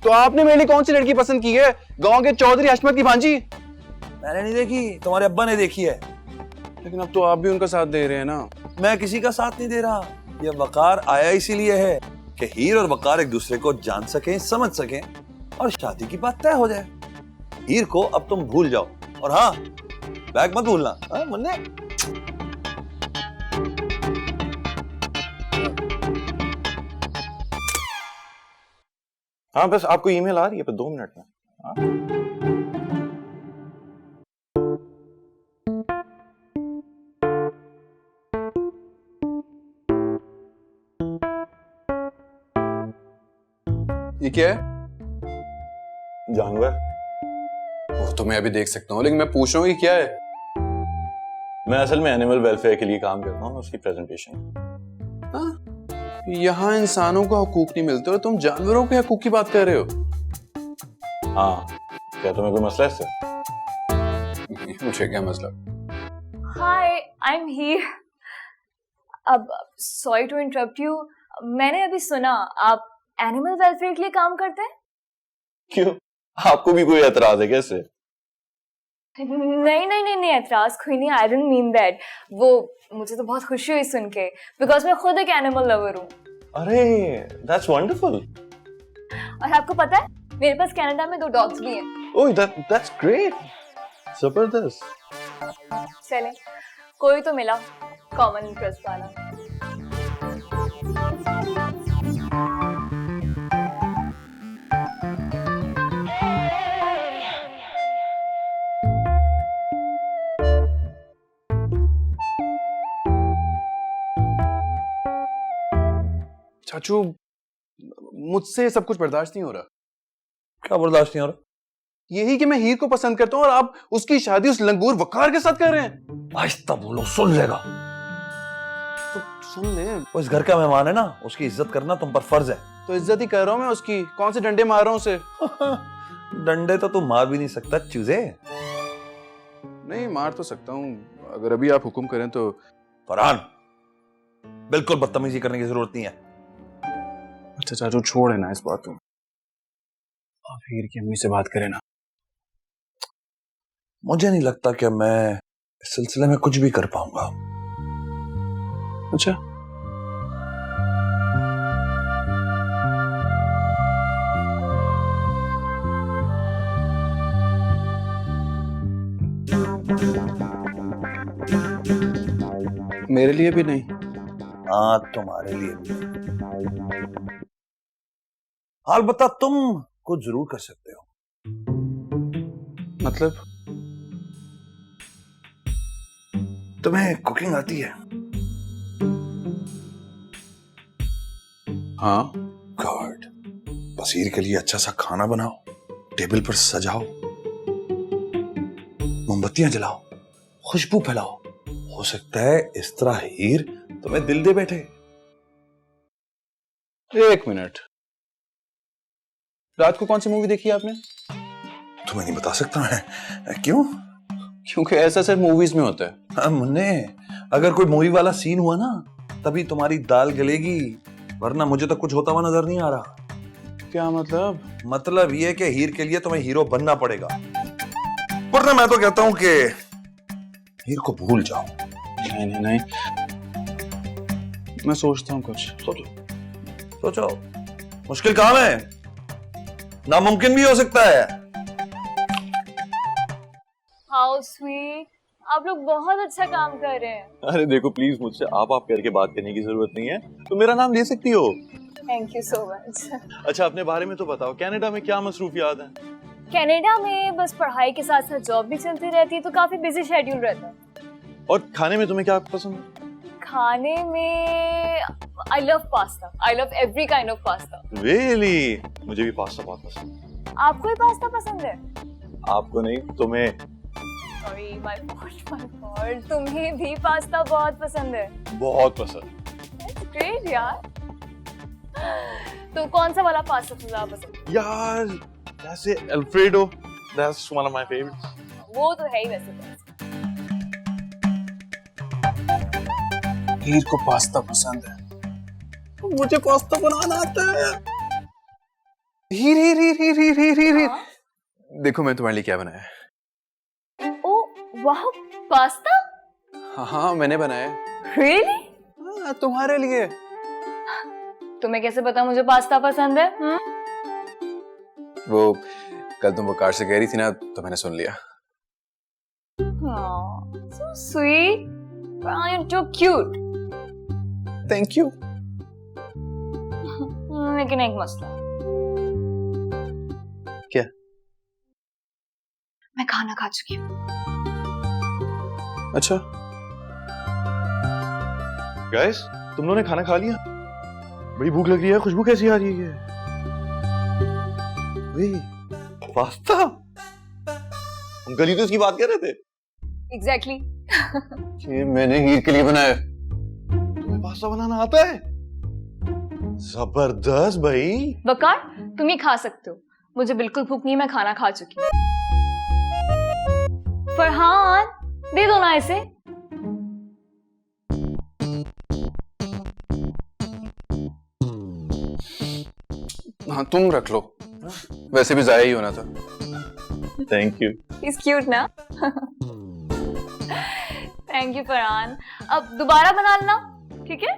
तो आपने मेरे लिए कौन सी लड़की पसंद की है? गांव के चौधरी हशमत की भांजी? मैंने नहीं देखी, तुम्हारे अब्बा ने देखी है। लेकिन अब तो आप भी उनका साथ दे रहे हैं ना। मैं किसी का साथ नहीं दे रहा, ये वकार आया इसीलिए है कि हीर और वकार एक दूसरे को जान सकें, समझ सकें और शादी की बात तय हो जाए। हीर को अब तुम भूल जाओ और हाँ, बैग मत भूलना। हाँ, मुन्ने। हाँ बस आपको ईमेल आ रही है पर 2 मिनट में। हाँ? ये क्या है? जानवर। वो तो मैं अभी देख सकता हूँ, लेकिन मैं पूछ रहा हूँ कि क्या है? मैं असल में एनिमल वेलफेयर के लिए काम करता हूँ, उसकी प्रेजेंटेशन। यहाँ इंसानों को हकूक नहीं मिलते और तुम जानवरों के हकूक की बात कर रहे हो? हाँ, क्या तुम्हें कोई मसला है इससे? मुझे क्या मसला? हाय, आई एम हियर। अब सॉरी टू इंटरप्ट यू, मैंने अभी सुना आप एनिमल वेलफेयर के लिए काम करते हैं। क्यों, आपको भी कोई एतराज है कैसे? नहीं नहीं नहीं नहीं, एतराज कोई नहीं। I don't mean that. वो मुझे तो बहुत खुशी हुई सुन के, बिकॉज मैं खुद एक एनिमल लवर हूँ। अरे दैट्स वंडरफुल। और आपको पता है मेरे पास कनाडा में 2 डॉग्स भी हैं। ओह दैट्स ग्रेट, जबरदस्त। चलें, कोई तो मिला कॉमन इंटरेस्ट वाला। चाचू, मुझसे सब कुछ बर्दाश्त नहीं हो रहा। क्या बर्दाश्त नहीं हो रहा? यही कि मैं हीर को पसंद करता हूँ और आप उसकी शादी उस लंगूर वकार के साथ कर रहे हैं। आहिस्ता बोलो, सुन लेगा। तो सुन ले। वो इस घर का मेहमान है ना, उसकी इज्जत करना तुम पर फर्ज है। तो इज्जत ही कर रहा हूँ मैं उसकी। कौन से डंडे मार रहा हूँ उसे? डंडे तो तुम मार भी नहीं सकता चूजे। नहीं, मार तो सकता हूँ अगर अभी आप हुक्म करें तो। फरहान, बिल्कुल बदतमीजी करने की जरूरत नहीं है। अच्छा चाचू, छोड़े ना इस बात को। आप हीर की अम्मी से बात करें ना। मुझे नहीं लगता कि मैं इस सिलसिले में कुछ भी कर पाऊंगा। अच्छा, मेरे लिए भी नहीं। हाँ, तुम्हारे लिए भी। हाल बता, तुम कुछ जरूर कर सकते हो। मतलब? तुम्हें कुकिंग आती है? हाँ। गॉड, बसीर के लिए अच्छा सा खाना बनाओ, टेबल पर सजाओ, मोमबत्तियां जलाओ, खुशबू फैलाओ। हो सकता है इस तरह हीर तुम्हें दिल दे बैठे। 1 मिनट, रात को कौन सी मूवी देखी आपने? तुम्हें नहीं बता सकता मैं। क्यों? क्योंकि ऐसा सिर्फ मूवीज में होता है। हाँ मुन्ने, अगर कोई मूवी वाला सीन हुआ ना, तभी तुम्हारी दाल गलेगी, वरना मुझे तो कुछ होता हुआ नजर नहीं आ रहा। क्या मतलब? मतलब ये कि हीर के लिए तुम्हें हीरो बनना पड़ेगा, वरना मैं तो कहता हूं कि हीर को भूल जाओ। नहीं नहीं नहीं, मैं सोचता हूँ कुछ। सोचो, मुश्किल काम है, नामुमकिन भी हो सकता है। हाउ स्वीट, आप लोग बहुत अच्छा काम कर रहे हैं। अरे देखो प्लीज, मुझसे आप करके बात करने की जरूरत नहीं है, तो मेरा नाम ले सकती हो। Thank you so much. अच्छा, अपने बारे में तो बताओ, कनाडा में क्या मसरूफियात हैं? कनाडा में बस पढ़ाई के साथ साथ जॉब भी चलती रहती है, तो काफी बिजी शेड्यूल रहता है। और खाने में तुम्हें क्या पसंद है? खाने में I love pasta, I love every kind of pasta. Really? मुझे भी पास्ता बहुत पसंद है। आपको भी पास्ता पसंद है? आपको नहीं, तुम्हें। सॉरी, माय फॉल्ट, तुम्हें भी पास्ता बहुत पसंद है? बहुत पसंद। That's great यार। तो कौन सा वाला पास्ता तुझे ज्यादा पसंद है? यार जैसे alfredo, that's one of my favourites. वो तो है ही वैसे। हीर को पास्ता पसंद है, मुझे पास्ता बनाना आता है। हीर हीर हीर हीर हीर हीर हीर हीर, देखो मैं तुम्हारे लिए क्या बनाया है। ओ वाह, पास्ता? हाँ हाँ, मैंने बनाया है। रियली? हाँ, तुम्हारे लिए। तुम्हें कैसे पता मुझे पास्ता पसंद है? वो कल तुम वकार से कह रही थी ना, तो मैंने सुन लिया। So sweet. You're too cute. Thank you. लेकिन एक मसला। क्या? मैं खाना खा चुकी हूँ। अच्छा, गाइस, तुम लोगों ने खाना खा लिया? बड़ी भूख लग रही है, खुशबू कैसी आ रही है? पास्ता? अंकल ही तो इसकी बात कर रहे थे। Exactly. ये मैंने हीर के लिए बनाया। तुम्हें पास्ता बनाना आता है? जबरदस्त भाई। वकार, तुम ही खा सकते हो। मुझे बिल्कुल भूख नहीं, मैं खाना खा चुकी हूँ। फरहान, दे दो ना इसे। हाँ तुम रख लो, वैसे भी जाया ही होना था। Thank you. He's cute ना? Thank you Farhan. अब दोबारा बना लेना, ठीक है?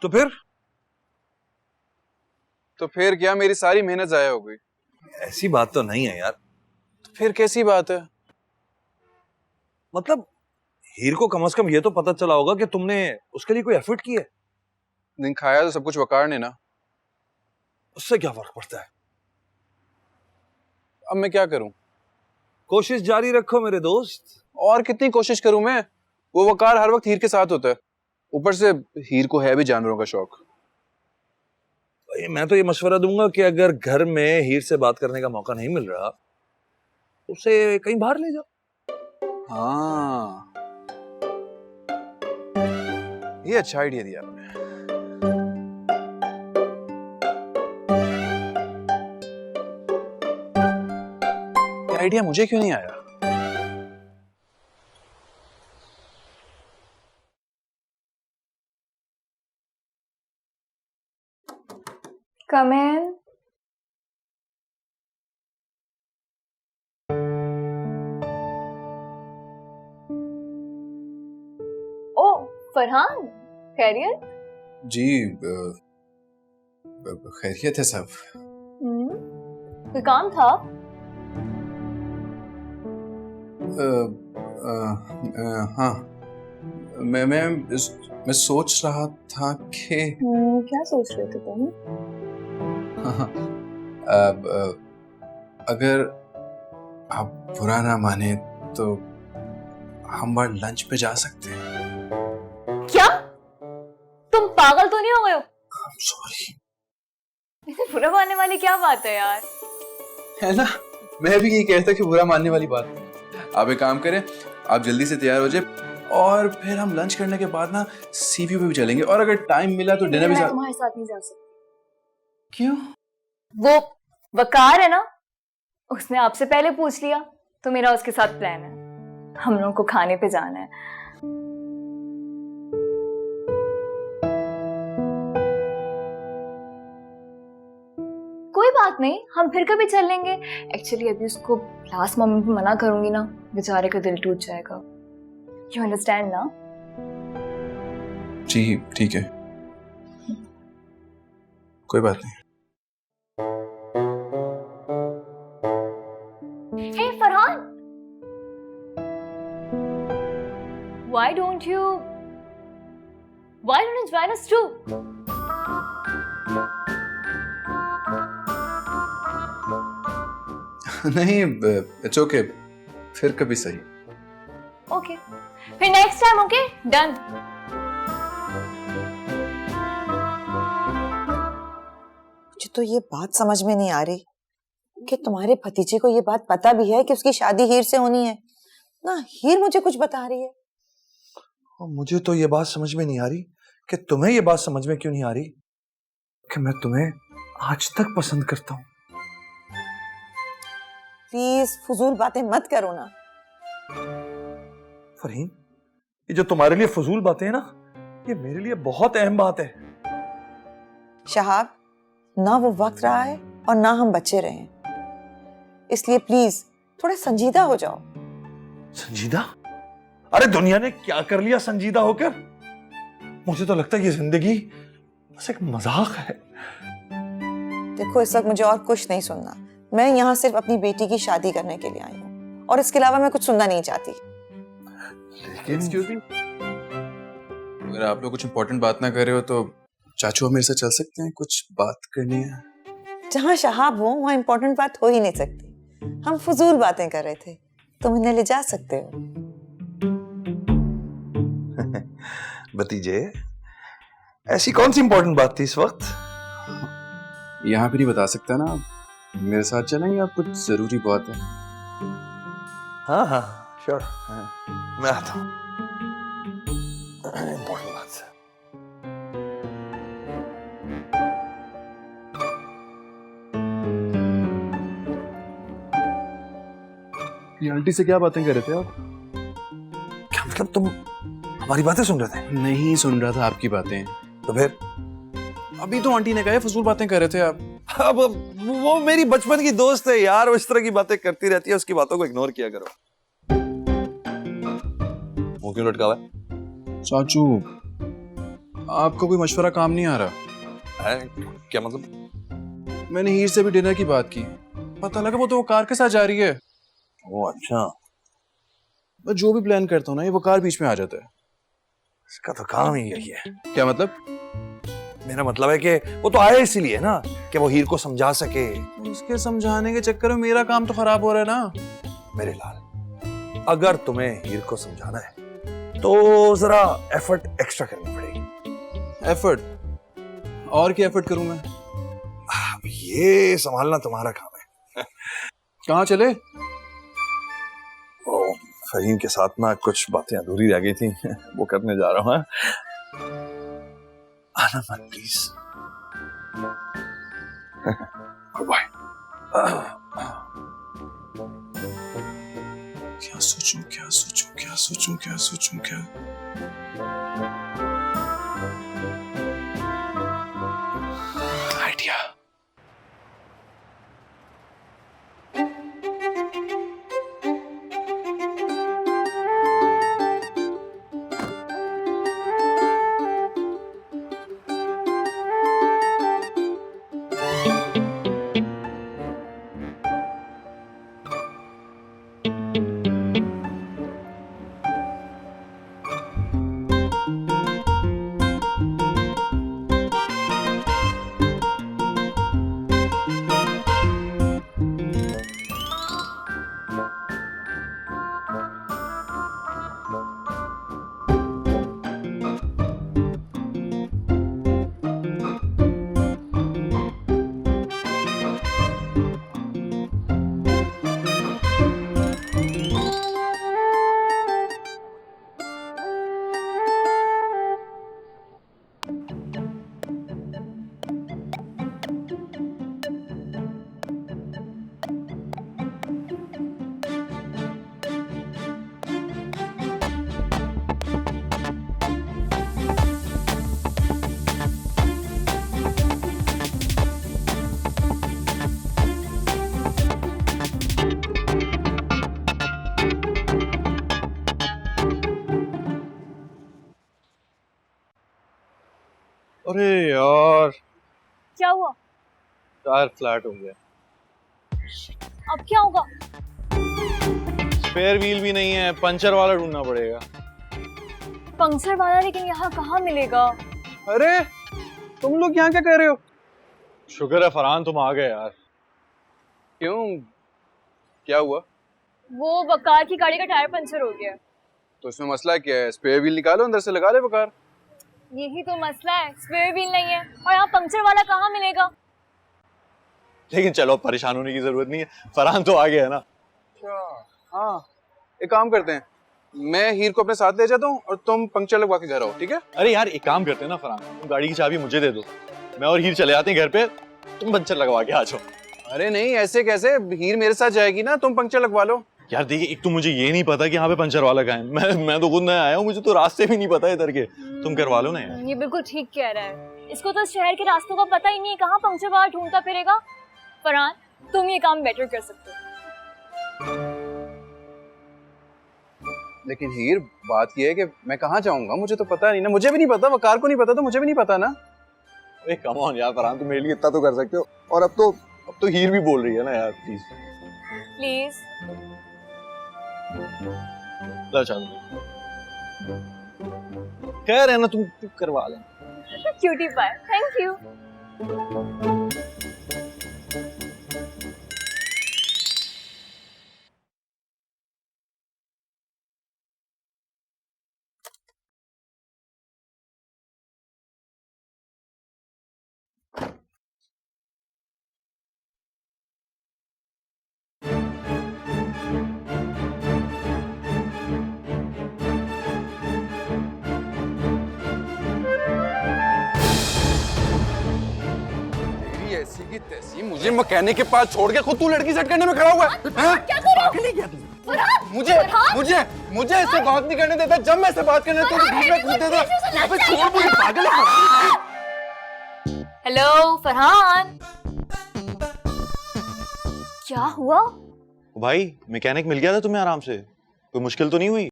तो फिर क्या, मेरी सारी मेहनत जाया हो गई? ऐसी बात तो नहीं है यार। फिर कैसी बात है? मतलब हीर को कम से कम ये तो पता चला होगा कि तुमने उसके लिए कोई एफर्ट की है। दिन खाया तो सब कुछ वकार ने ना, उससे क्या फर्क पड़ता है? अब मैं क्या करूं? कोशिश जारी रखो मेरे दोस्त। और कितनी कोशिश करूं मैं? वो वकार हर वक्त हीर के साथ होता है, ऊपर से हीर को है भी जानवरों का शौक। मैं तो ये मशवरा दूंगा कि अगर घर में हीर से बात करने का मौका नहीं मिल रहा, उसे कहीं बाहर ले जाओ। हाँ, ये अच्छा आइडिया दिया आपने। ये आइडिया मुझे क्यों नहीं आया? Come in. ओ फरहान, खैरियत? जी खैरियत है सब। कोई काम था? हाँ, मैं सोच रहा था कि क्या सोच रहे थे तुम? अब अगर आप बुरा ना माने तो हम बार लंच पे जा सकते हैं। क्या? तुम पागल तो नहीं हो गए हो? सॉरी। इसे बुरा मानने वाली क्या बात है यार? है ना, मैं भी यही कहता कि बुरा मानने वाली बात नहीं। आप एक काम करें, आप जल्दी से तैयार हो जाए और फिर हम लंच करने के बाद ना सीव्यू पे भी चलेंगे, और अगर टाइम मिला तो डिनर भी मैं तुम्हारे साथ नहीं जा सकती। क्यों? वो वकार है ना, उसने आपसे पहले पूछ लिया, तो मेरा उसके साथ प्लान है। हम लोगों को खाने पे जाना है। कोई बात नहीं, हम फिर कभी चल लेंगे। एक्चुअली अभी उसको लास्ट मोमेंट में मना करूंगी ना, बेचारे का दिल टूट जाएगा। यू अंडरस्टैंड ना? जी ठीक है, कोई बात नहीं। Hey Farhan, why don't you join us too? नहीं, इट्स ओके, फिर कभी सही। Okay, फिर नेक्स्ट टाइम। Okay, done. मुझे तो ये बात समझ में नहीं आ रही कि तुम्हारे भतीजे को ये बात पता भी है कि उसकी शादी हीर से होनी है ना। हीर मुझे कुछ बता रही है। और मुझे तो ये बात समझ में नहीं आ रही कि तुम्हें ये बात समझ में क्यों नहीं आ रही कि मैं तुम्हें आज तक पसंद करता हूँ। प्लीज फजूल बातें मत करो ना। फरहीन, ये जो तुम्हारे लिए फजूल बातें हैं ना, ये मेरे लिए बहुत अहम बात है। शहाब, ना वो वक्त रहा है और ना हम बच्चे रहे हैं, इसलिए प्लीज थोड़ा संजीदा हो जाओ। संजीदा? अरे दुनिया ने क्या कर लिया संजीदा होकर? मुझे तो लगता है ये जिंदगी बस एक मजाक है। देखो, इस वक्त मुझे और कुछ नहीं सुनना। मैं यहाँ सिर्फ अपनी बेटी की शादी करने के लिए आई हूँ और इसके अलावा मैं कुछ सुनना नहीं चाहती। लेकिन अगर आप लोग कुछ इंपॉर्टेंट बात ना कर रहे हो तो चाचू, हम मेरे साथ चल सकते हैं? कुछ बात करनी है। जहाँ शहाब हो वहाँ इंपॉर्टेंट बात हो ही नहीं सकती। हम फजूल बातें कर रहे थे, तुम इन्हें ले जा सकते हो। भतीजे, ऐसी कौन सी इंपॉर्टेंट बात थी इस वक्त? यहाँ भी नहीं बता सकता ना। मेरे साथ चलेंगे? आप कुछ जरूरी बात है। हाँ हाँ श्योर, मैं आता हूँ। इंपॉर्टेंट बात है। ये आंटी से क्या बातें कर रहे थे आप? क्या मतलब, तुम हमारी बातें सुन रहे थे? नहीं सुन रहा था आपकी बातें। तो फिर? अभी तो आंटी ने कहा फजूल बातें कर रहे थे आप। अब वो मेरी बचपन की दोस्त है यार, वो इस तरह की बातें करती रहती है, उसकी बातों को इग्नोर किया करो। वो क्यों लटका हुआ है? चाचू, आपको कोई मशवरा काम नहीं आ रहा है? क्या मतलब? मैंने हीर से भी डिनर की बात की, पता लगा वो तो वो कार के साथ जा रही है। ओ अच्छा। मैं जो भी प्लान करता हूँ ना, ये वो कार बीच में आ जाता है। इसका तो काम ही यही है। क्या मतलब? मेरा मतलब है कि वो तो आया इसीलिए ना कि वो हीर को समझा सके। उसके समझाने के चक्कर में मेरा काम तो खराब हो रहा है ना। मेरे लाल, अगर तुम्हें हीर को समझाना है तो जरा एफर्ट एक्स्ट्रा करनी पड़ेगी। एफर्ट? और क्या एफर्ट करूं मैं? ये संभालना तुम्हारा काम है। कहाँ चले? ओ, फहीम के साथ ना कुछ बातें अधूरी रह गई थी, वो करने जा रहा हूँ। आना मत प्लीज। बाय। क्या सोचूं, क्या सोचूं, क्या सोचूं, क्या सोचूं, क्या? आइडिया। अरे यार, क्या हुआ? टायर फ्लैट हो गया। अब क्या होगा? स्पेयर व्हील भी नहीं है, पंचर वाला ढूंढना पड़ेगा। पंक्चर वाला लेकिन यहाँ कहाँ मिलेगा? अरे तुम लोग यहाँ क्या कर रहे हो? शुक्र है फरहान तुम आ गए यार। क्यों, क्या हुआ? वो वकार की गाड़ी का टायर पंचर हो गया। तो इसमें मसला क्या है? स्पेयर व्हील निकालो, अंदर से लगा ले वकार। यही तो मसला है, स्पेयर व्हील नहीं है और यहाँ पंक्चर वाला कहाँ मिलेगा? लेकिन चलो परेशान होने की जरूरत नहीं है, फरहान तो आ गया है ना। अच्छा हाँ, एक काम करते हैं, मैं हीर को अपने साथ ले जाता हूँ और तुम पंक्चर लगवा के घर आओ, ठीक है? अरे यार एक काम करते हैं ना फरहान, तुम गाड़ी की चाबी मुझे दे दो, मैं और हीर चले आते हैं घर पे, तुम पंचर लगवा के आ जाओ। अरे नहीं, ऐसे कैसे? हीर मेरे साथ जाएगी ना, तुम पंक्चर लगवा लो। यार देखिए, एक तो मुझे ये नहीं पता कि यहाँ पे पंचर वाला कहाँ है। मैं तो खुद नया आया हूँ, मुझे तो रास्ते भी नहीं पता इधर के। तुम करवा लो ना यार। ये बिल्कुल ठीक कह रहा है, इसको तो शहर के रास्तों का पता ही नहीं है, कहाँ पंक्चर वाला ढूंढता फिरेगा। फरहान तुम ये काम बेटर कर सकते हो। लेकिन हीर, बात ये है कि मैं कहाँ जाऊंगा, मुझे तो पता नहीं ना, मुझे भी नहीं पता, वकार को नहीं पता तो मुझे भी नहीं पता ना। अरे कम ऑन यार फरहान, तुम मेरे लिए इतना तो कर सकते हो। और अब तो हीर भी बोल रही है ना यार, प्लीज प्लीज। खैर है ना, तुम करवा लेना। क्यूटी पाए, थैंक यू। तेरी ऐसी की तैसी, मुझे मैकेनिक के पास छोड़ के खुद तू लड़की सेट करने में खड़ा हुआ है? क्या कर रहे हो? मुझे मुझे मुझे इससे बात नहीं करने देता। जब मैं इससे बात करने देता हूं तो बीच में कूद देता। अबे छोड़ मुझे, पागल है। हेलो फरहान, क्या हुआ? भाई मैकेनिक मिल गया था तुम्हें आराम से? कोई मुश्किल तो नहीं हुई?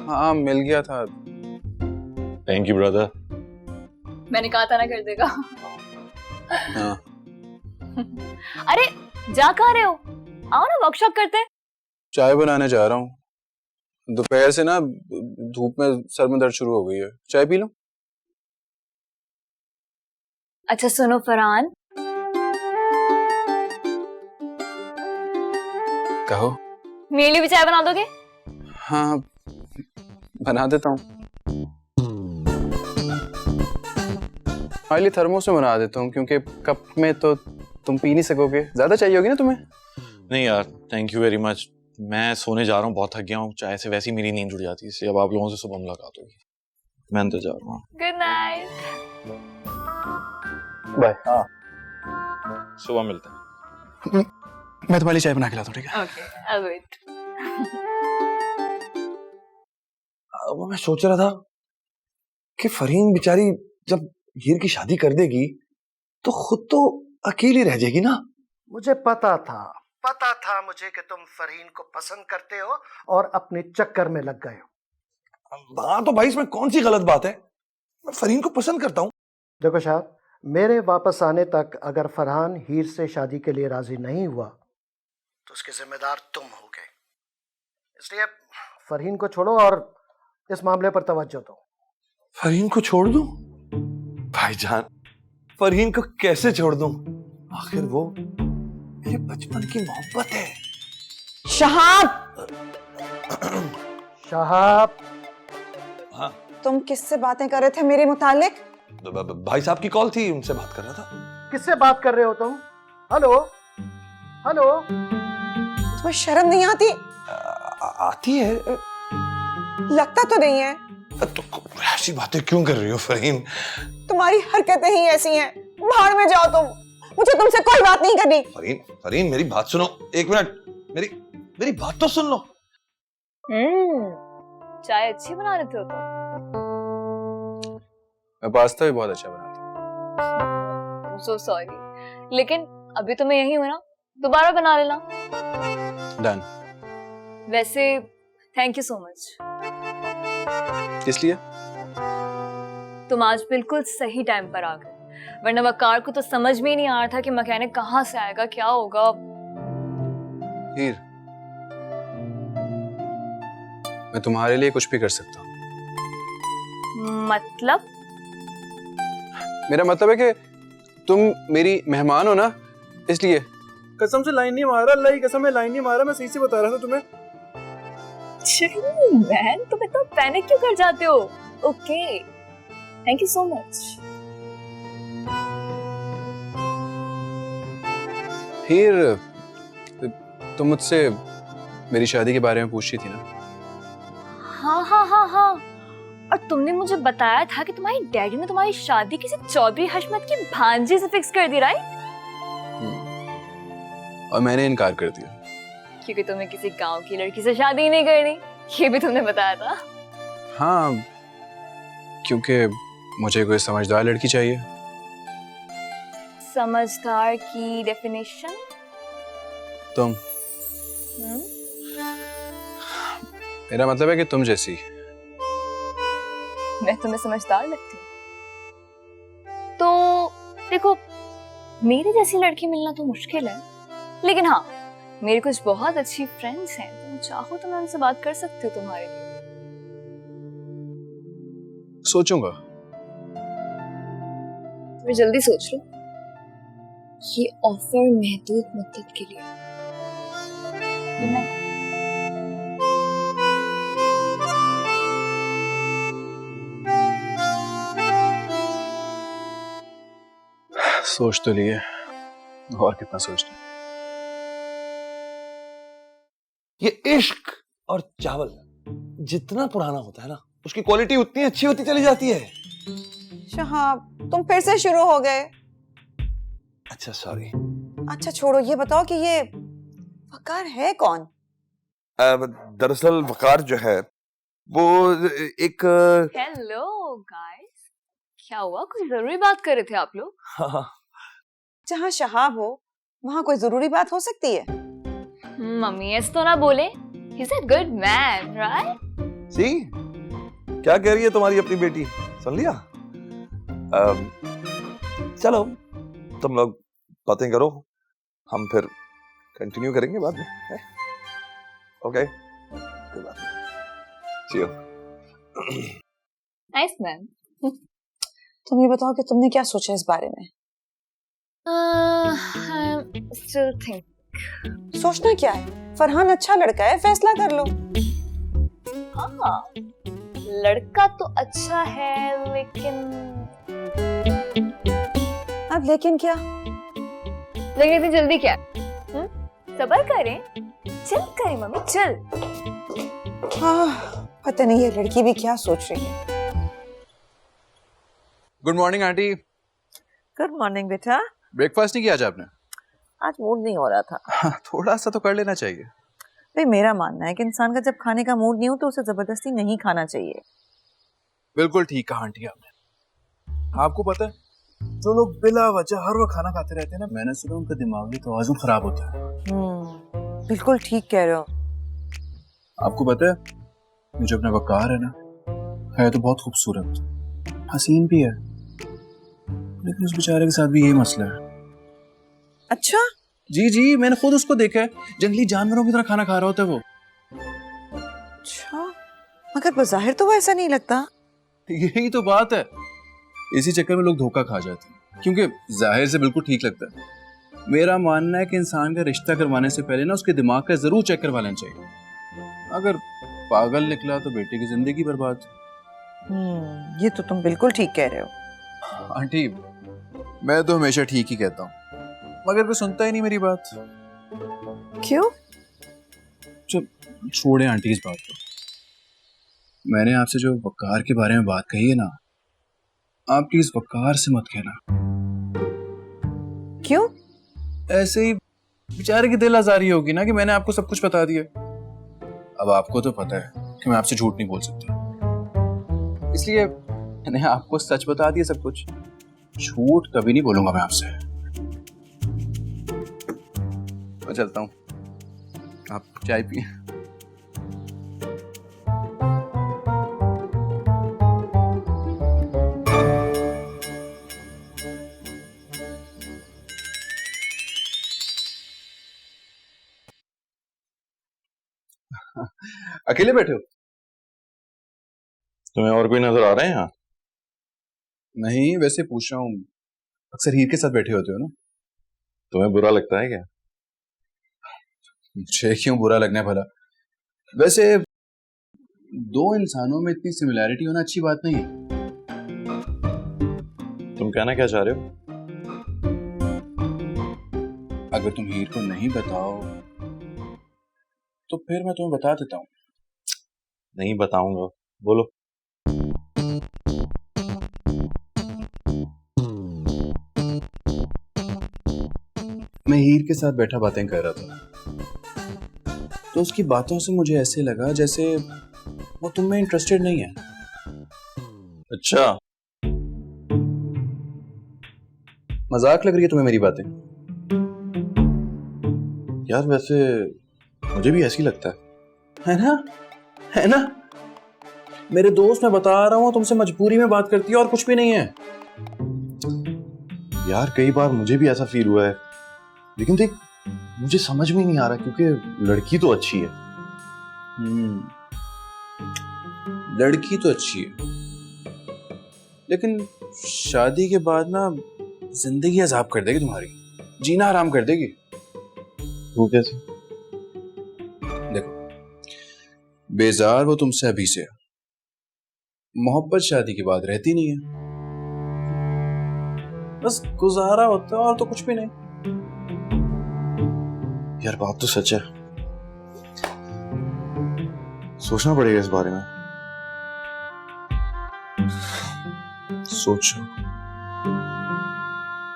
हाँ मिल गया था। Thank you brother. मैंने कहा था ना कर देगा। हाँ। अरे जा कहाँ रहे हो? आओ ना वर्कशॉप करते हैं। चाय बनाने जा रहा हूँ। दोपहर से ना धूप में सर में दर्द शुरू हो गई है, चाय पी लो। अच्छा सुनो फरहान, कहो। मेरे लिए भी चाय बना दोगे? हाँ बना देता हूँ। हमारे लिए थर्मोस में बना देता हूँ, क्योंकि कप में तो तुम पी नहीं सकोगे, ज्यादा चाहिए होगी ना तुम्हें। नहीं यार, थैंक यू वेरी मच। मैं सोने जा रहा हूँ, बहुत थक गया हूँ। चाय से वैसे ही मेरी नींद उड़ जाती है, इसलिए अब आप लोगों से सुबह मुलाकात होगी। मैं अंदर जा रहा हूँ। Good night. बाय। हाँ सुबह मिलते हैं। मैं तुम्हारी चाय बना के लाता हूँ, ठीक है? Okay, I wait. मैं सोच रहा था कि फरहीन बेचारी जब हीर की शादी कर देगी तो खुद तो अकेली रह जाएगी ना। मुझे पता था मुझे कि तुम फरहीन को पसंद करते हो और अपने चक्कर में लग गए हो। हाँ तो भाई इसमें कौन सी गलत बात है? मैं फरहीन को पसंद करता हूँ। देखो साहब, मेरे वापस आने तक अगर फरहान हीर से शादी के लिए राजी नहीं हुआ तो उसके जिम्मेदार तुम होगे। इसलिए फरहीन को छोड़ो और इस मामले पर तवज्जो दो। फरहीन को छोड़ दूं? भाईजान, फरहीन को कैसे छोड़ दूं? आखिर वो मेरे बचपन की मोहब्बत है। शहाब, शहाब, हाँ तुम किससे बातें कर रहे थे मेरे मुतालिक? भाई साहब की कॉल थी, उनसे बात कर रहा था। किससे बात कर रहे हो तुम? Hello hello. तुम्हें शर्म नहीं आती? आती है। लगता तो नहीं है। तो ऐसी बातें क्यों कर रही हो फरहीन? तुम्हारी हरकतें ही ऐसी हैं। भाड़ में जाओ तुम, मुझे तुमसे कोई बात नहीं करनी। फरहीन, फरहीन मेरी बात सुनो, एक मिनट, मेरी बात तो सुन लो। चाय अच्छी बना लेते हो तो। मैं पास्ता भी बहुत अच्छा बनाता हूँ। सो सॉरी, लेकिन अभी तो मैं यही हूँ ना, दोबारा बना लेना। डन। वैसे थैंक यू सो मच। किस लिए? तुम आज बिल्कुल सही टाइम पर आ गए, वरना वकार को तो समझ में ही नहीं आ रहा था कि मैकेनिक कहाँ से आएगा, क्या होगा। हीर, मैं तुम्हारे लिए कुछ भी कर सकता हूँ। मतलब? मेरा मतलब है कि तुम मेरी मेहमान हो ना, इसलिए। कसम से लाइन नहीं मारा, अल्लाह की कसम है लाइन नहीं मारा, मैं सही से बता रहा था तुम्हें। मैन, तुम इतना पैनिक क्यों कर जाते हो? Okay, thank you so much. Heer, तुम मुझसे मेरी शादी के बारे में पूछी थी ना? हाँ। और तुमने मुझे बताया था कि तुम्हारी डैडी ने तुम्हारी शादी किसी चौधरी हशमत की भांजी से फिक्स कर दी, राइट? और मैंने इनकार कर दिया। क्योंकि तुम्हें किसी गांव की लड़की से शादी ही नहीं करनी, ये भी तुमने बताया था। हाँ, क्योंकि मुझे कोई समझदार लड़की चाहिए। समझदार की डेफिनेशन? तुम। मेरा मतलब है कि तुम जैसी। मैं तुम्हें समझदार लगती हूँ? तो देखो, मेरी जैसी लड़की मिलना तो मुश्किल है, लेकिन हाँ, मेरी कुछ बहुत अच्छी फ्रेंड्स हैं, तुम चाहो तो मैं उनसे बात कर सकती हूँ तुम्हारे लिए। सोचूंगा। फिर जल्दी सोच लो, ये ऑफर महदूद मुद्दत के लिए। Good night. सोच तो लिए, और कितना सोचना। ये इश्क और चावल जितना पुराना होता है ना, उसकी क्वालिटी उतनी अच्छी होती चली जाती है। शहाब, तुम फिर से शुरू हो गए। अच्छा सॉरी। अच्छा छोड़ो, ये बताओ कि ये वकार है कौन? दरअसल वकार जो है वो एक हेलो गाइस, क्या हुआ? कुछ जरूरी बात कर रहे थे आप लोग? हाँ, जहाँ शहाब हो वहाँ कोई जरूरी बात हो सकती है। मम्मी ऐसे तो ना बोले, he's a good man, right? सी क्या कह रही है तुम्हारी अपनी बेटी, सुन लिया? चलो तुम लोग बातें करो, हम फिर कंटिन्यू करेंगे बाद में। ओके, कोई बात नहीं। See you. Nice man. तुम ये बताओ कि तुमने क्या सोचा इस बारे में? I'm still think. सोचना क्या है? फरहान अच्छा लड़का है, फैसला कर लो। हाँ, लड़का तो अच्छा है, लेकिन अब लेकिन क्या? लेकिन इतनी जल्दी क्या? सबर करें, चल करें मम्मी, चल। हाँ, पता नहीं ये लड़की भी क्या सोच रही है। Good morning aunty. Good morning बेटा। ब्रेकफास्ट नहीं किया आज आपने? आज मूड नहीं हो रहा था। हाँ, थोड़ा सा तो कर लेना चाहिए। भाई मेरा मानना है कि इंसान का जब खाने का मूड नहीं हो तो उसे जबरदस्ती नहीं खाना चाहिए। बिल्कुल ठीक कहा आंटी आपने। आपको पता है, जो लोग बिला वजह हर वक्त खाना खाते रहते हैं ना, मैंने सुना उनका दिमागी तवाज़ुन खराब होता है। बिल्कुल ठीक कह रहे हो। आपको पता है, ये जो अपना वकार है ना, है तो बहुत खूबसूरत, हसीन भी है, लेकिन उस बेचारे के साथ भी यही मसला है। अच्छा? जी जी, मैंने खुद उसको देखा है, जंगली जानवरों की तरह खाना खा रहा होता है वो। अच्छा, मगर बज़ाहिर तो वो ऐसा नहीं लगता। यही तो बात है, इसी चक्कर में लोग धोखा खा जाते हैं, क्योंकि जाहिर से बिल्कुल ठीक लगता है। मेरा मानना है कि इंसान का रिश्ता करवाने से पहले ना उसके दिमाग का जरूर चेक करवा लेना चाहिए। अगर पागल निकला तो बेटे की जिंदगी बर्बाद। ये तो तुम बिल्कुल ठीक कह रहे हो। आंटी, मैं तो हमेशा ठीक ही कहता हूँ, मगर कोई सुनता ही नहीं मेरी बात। क्यों? छोड़े आंटी इस बात को। मैंने आपसे जो वकार के बारे में बात कही है ना, आप प्लीज वकार से मत कहना। क्यों? ऐसे ही बेचारे की दिल आजारी होगी ना कि मैंने आपको सब कुछ बता दिया। अब आपको तो पता है कि मैं आपसे झूठ नहीं बोल सकता, इसलिए मैंने आपको सच बता दिया सब कुछ। झूठ कभी नहीं बोलूंगा मैं आपसे। मैं चलता हूँ, आप चाय पिए। अकेले बैठे हो? तुम्हें और कोई नजर आ रहा है यहाँ? नहीं, वैसे पूछ रहा हूँ, अक्सर हीर के साथ बैठे होते हो ना। तुम्हें बुरा लगता है क्या? मुझे क्यों बुरा लगना है भला? वैसे दो इंसानों में इतनी सिमिलैरिटी होना अच्छी बात नहीं है। तुम कहना क्या चाह रहे हो? अगर तुम हीर को नहीं बताओ तो फिर मैं तुम्हें बता देता हूँ। नहीं बताऊंगा, बोलो। मैं हीर के साथ बैठा बातें कर रहा था, तो उसकी बातों से मुझे ऐसे लगा जैसे वो तुम में इंटरेस्टेड नहीं है। अच्छा, मजाक लग रही है तुम्हें मेरी बातें? यार वैसे मुझे भी ऐसी लगता है। है ना? है ना? मेरे दोस्त, मैं बता रहा हूँ, तुमसे मजबूरी में बात करती है और कुछ भी नहीं है। यार कई बार मुझे भी ऐसा फील हुआ है, लेकिन देख मुझे समझ में नहीं आ रहा क्योंकि लड़की तो अच्छी है। लड़की तो अच्छी है, लेकिन शादी के बाद ना जिंदगी अजाब कर देगी तुम्हारी, जीना हराम कर देगी। वो कैसे? देखो, बेजार वो तुमसे अभी से है, मोहब्बत शादी के बाद रहती नहीं है, बस गुजारा होता है और तो कुछ भी नहीं। यार बात तो सच है, सोचना पड़ेगा इस बारे में। सोचो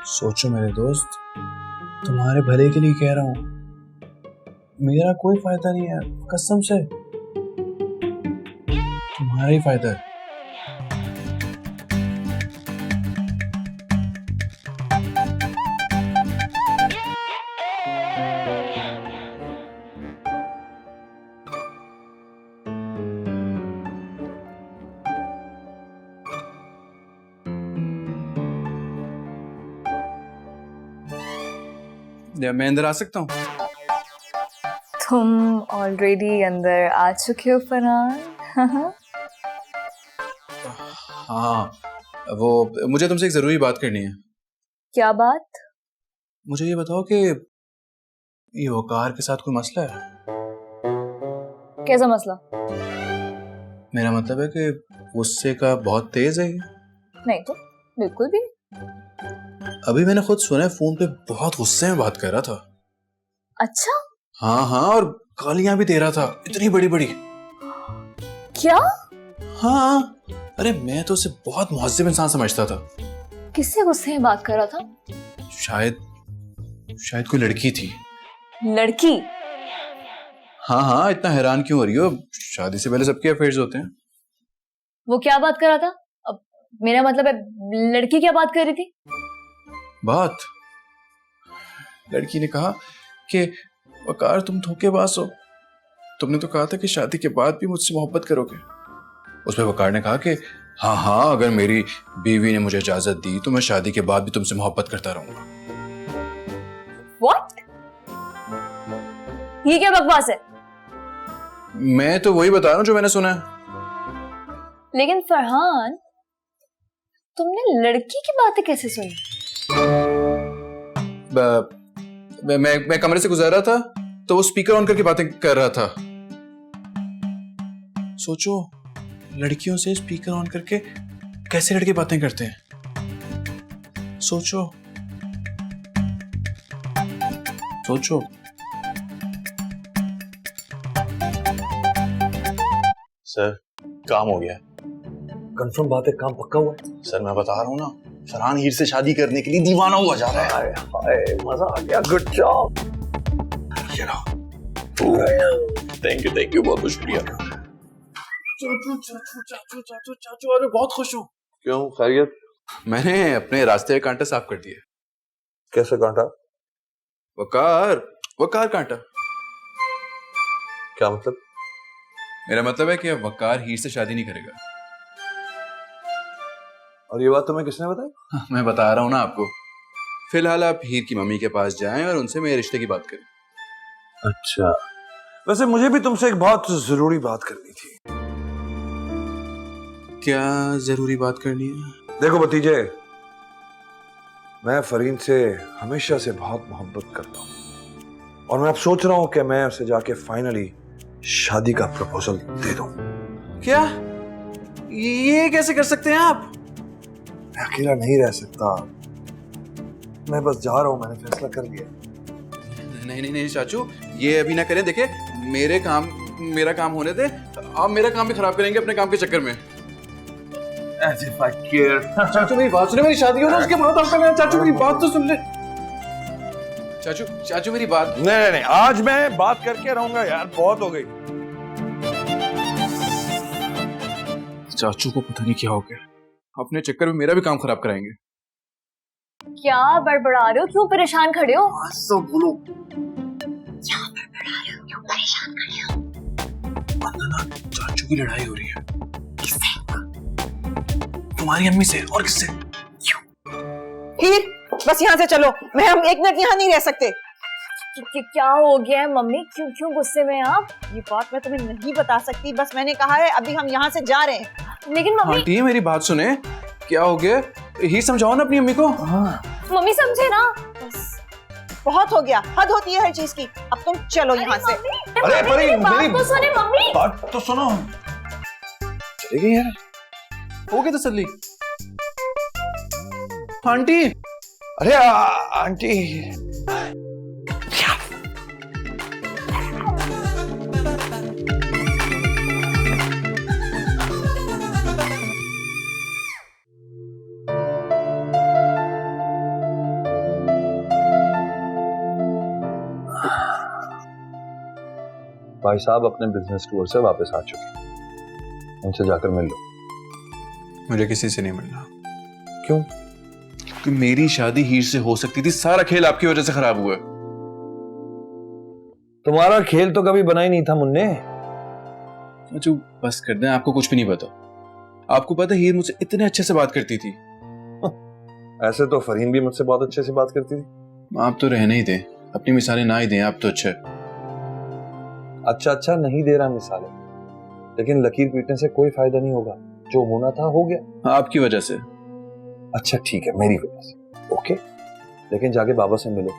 सोचो मेरे दोस्त, तुम्हारे भले के लिए कह रहा हूं, मेरा कोई फायदा नहीं है, कसम से तुम्हारा ही फायदा है। मैं अंदर आ सकता हूँ? तुम ऑलरेडी अंदर आ चुके हो फरहान। हाँ, वो मुझे तुमसे एक जरूरी बात करनी है। क्या बात? मुझे ये बताओ कि ये वकार के साथ कोई मसला है? कैसा मसला? मेरा मतलब है कि गुस्से का बहुत तेज है ये। नहीं तो बिल्कुल भी। अभी मैंने खुद सुना है, फोन पे बहुत गुस्से में बात कर रहा था। अच्छा? हाँ हाँ, और गालियां भी दे रहा था, इतनी बड़ी बड़ी। क्या? हाँ, अरे मैं तो उसे बहुत मुहज्जिब इंसान समझता था। किससे गुस्से में बात कर रहा था? शायद कोई लड़की थी। लड़की? हाँ हाँ, इतना हैरान क्यों हो रही हो? शादी से पहले सबके अफेयर्स होते हैं। वो क्या बात कर रहा था? अब मेरा मतलब है, लड़की क्या बात कर रही थी? बात? लड़की ने कहा कि वकार तुम धोखेबाज हो, तुमने तो कहा था कि शादी के बाद भी मुझसे मोहब्बत करोगे। उस पर वकार ने कहा कि हाँ हाँ, अगर मेरी बीवी ने मुझे इजाजत दी तो मैं शादी के बाद भी तुमसे मोहब्बत करता रहूंगा। What? ये क्या बकवास है? मैं तो वही बता रहा हूँ जो मैंने सुना है। लेकिन फरहान, तुमने लड़की की बातें कैसे सुनी? मैं कमरे से गुजर रहा था तो वो स्पीकर ऑन करके बातें कर रहा था। सोचो, लड़कियों से स्पीकर ऑन करके कैसे लड़के बातें करते हैं। सोचो सोचो। सर काम हो गया। कंफर्म बात है, काम पक्का हुआ है? सर मैं बता रहा हूँ ना, फरहान हीर से शादी करने के लिए दीवाना हुआ जा रहा है। हाय, मजा आ गया, गुड जॉब। थैंक यू, बहुत बहुत शुक्रिया। चाचू, अरे बहुत खुश हूँ। क्यों, खैरियत? मैंने अपने रास्ते का कांटा साफ कर दिया। कैसे कांटा? वकार कांटा। क्या मतलब? मेरा मतलब है कि अब वकार हीर से शादी नहीं करेगा। और ये बात तुम्हें किसने बताई? मैं बता रहा हूँ ना आपको। फिलहाल आप हीर की मम्मी के पास जाएं और उनसे मेरे रिश्ते की बात करें। अच्छा, वैसे मुझे भी तुमसे एक बहुत जरूरी बात करनी थी। क्या जरूरी बात करनी है? देखो भतीजे, मैं फरीन से हमेशा से बहुत मोहब्बत करता हूँ और मैं अब सोच रहा हूँ कि मैं उसे जाके फाइनली शादी का प्रपोजल दे दूं। क्या? ये कैसे कर सकते हैं आप? मैं अकेला नहीं रह सकता, मैं बस जा रहा हूँ, मैंने फैसला कर लिया। नहीं चाचू, ये अभी ना करें। देखे, मेरा काम होने दे, आप मेरा काम भी खराब करेंगे अपने काम के चक्कर में। As if I care. चाचू मेरी बात सुने, मेरी शादी हो ना उसके बाद आप करना। चाचू मेरी बात तो सुन ले। चाचू मेरी बात। नहीं, आज मैं बात करके रहूंगा यार, बहुत हो गई। चाचू को पता नहीं क्या हो गया, अपने चक्कर में मेरा भी काम खराब कराएंगे। क्या बड़बड़ा रहे हो? क्यों परेशान खड़े हो? सब बोलो। क्या बड़बड़ा रहे हो? क्यों परेशान खड़े हो? चाचू की लड़ाई हो रही है। किससे? तुम्हारी अम्मी से। और किससे? हीर, बस यहाँ से चलो। मैं हम एक मिनट यहाँ नहीं रह सकते। क्या हो गया है मम्मी? क्यों क्यों गुस्से में आप? ये बात मैं तुम्हें नहीं बता सकती, बस मैंने कहा है अभी हम यहाँ से जा रहे हैं। लेकिन मम्मी, आंटी मेरी बात सुने। क्या हो गया? ही समझाओ ना अपनी अम्मी को। मम्मी समझे ना। बस बहुत हो गया, हद होती है हर चीज की। अब तुम चलो यहाँ से। अरे परी, मेरी बात मेरी तो सुने मम्मी। बात तो सुनो। चली गई यार। हो गई तसल्ली? आंटी अरे आंटी, भाई साहब अपने बिजनेस टूर से वापस आ चुके हैं, उनसे जाकर मिल लो। मुझे किसी से नहीं मिलना। क्यों? क्योंकि मेरी शादी हीर से हो सकती थी। सारा खेल आपकी वजह से खराब हुआ है। तुम्हारा खेल तो कभी बना ही नहीं था मुन्ने। चाचू बस कर दें, आपको कुछ भी नहीं पता। आपको पता है हीर मुझसे इतने अच्छे से बात करती थी। ऐसे तो फरहीन भी मुझसे बहुत अच्छे से बात करती थी। आप तो रहने ही दें, अपनी मिसालें ना ही दें। आप तो अच्छा नहीं दे रहा मिसालें, लेकिन लकीर पीटने से कोई फायदा नहीं होगा। जो होना था हो गया। आपकी वजह से। अच्छा ठीक है, मेरी वजह से। ओके, लेकिन जाके बाबा से मिलो।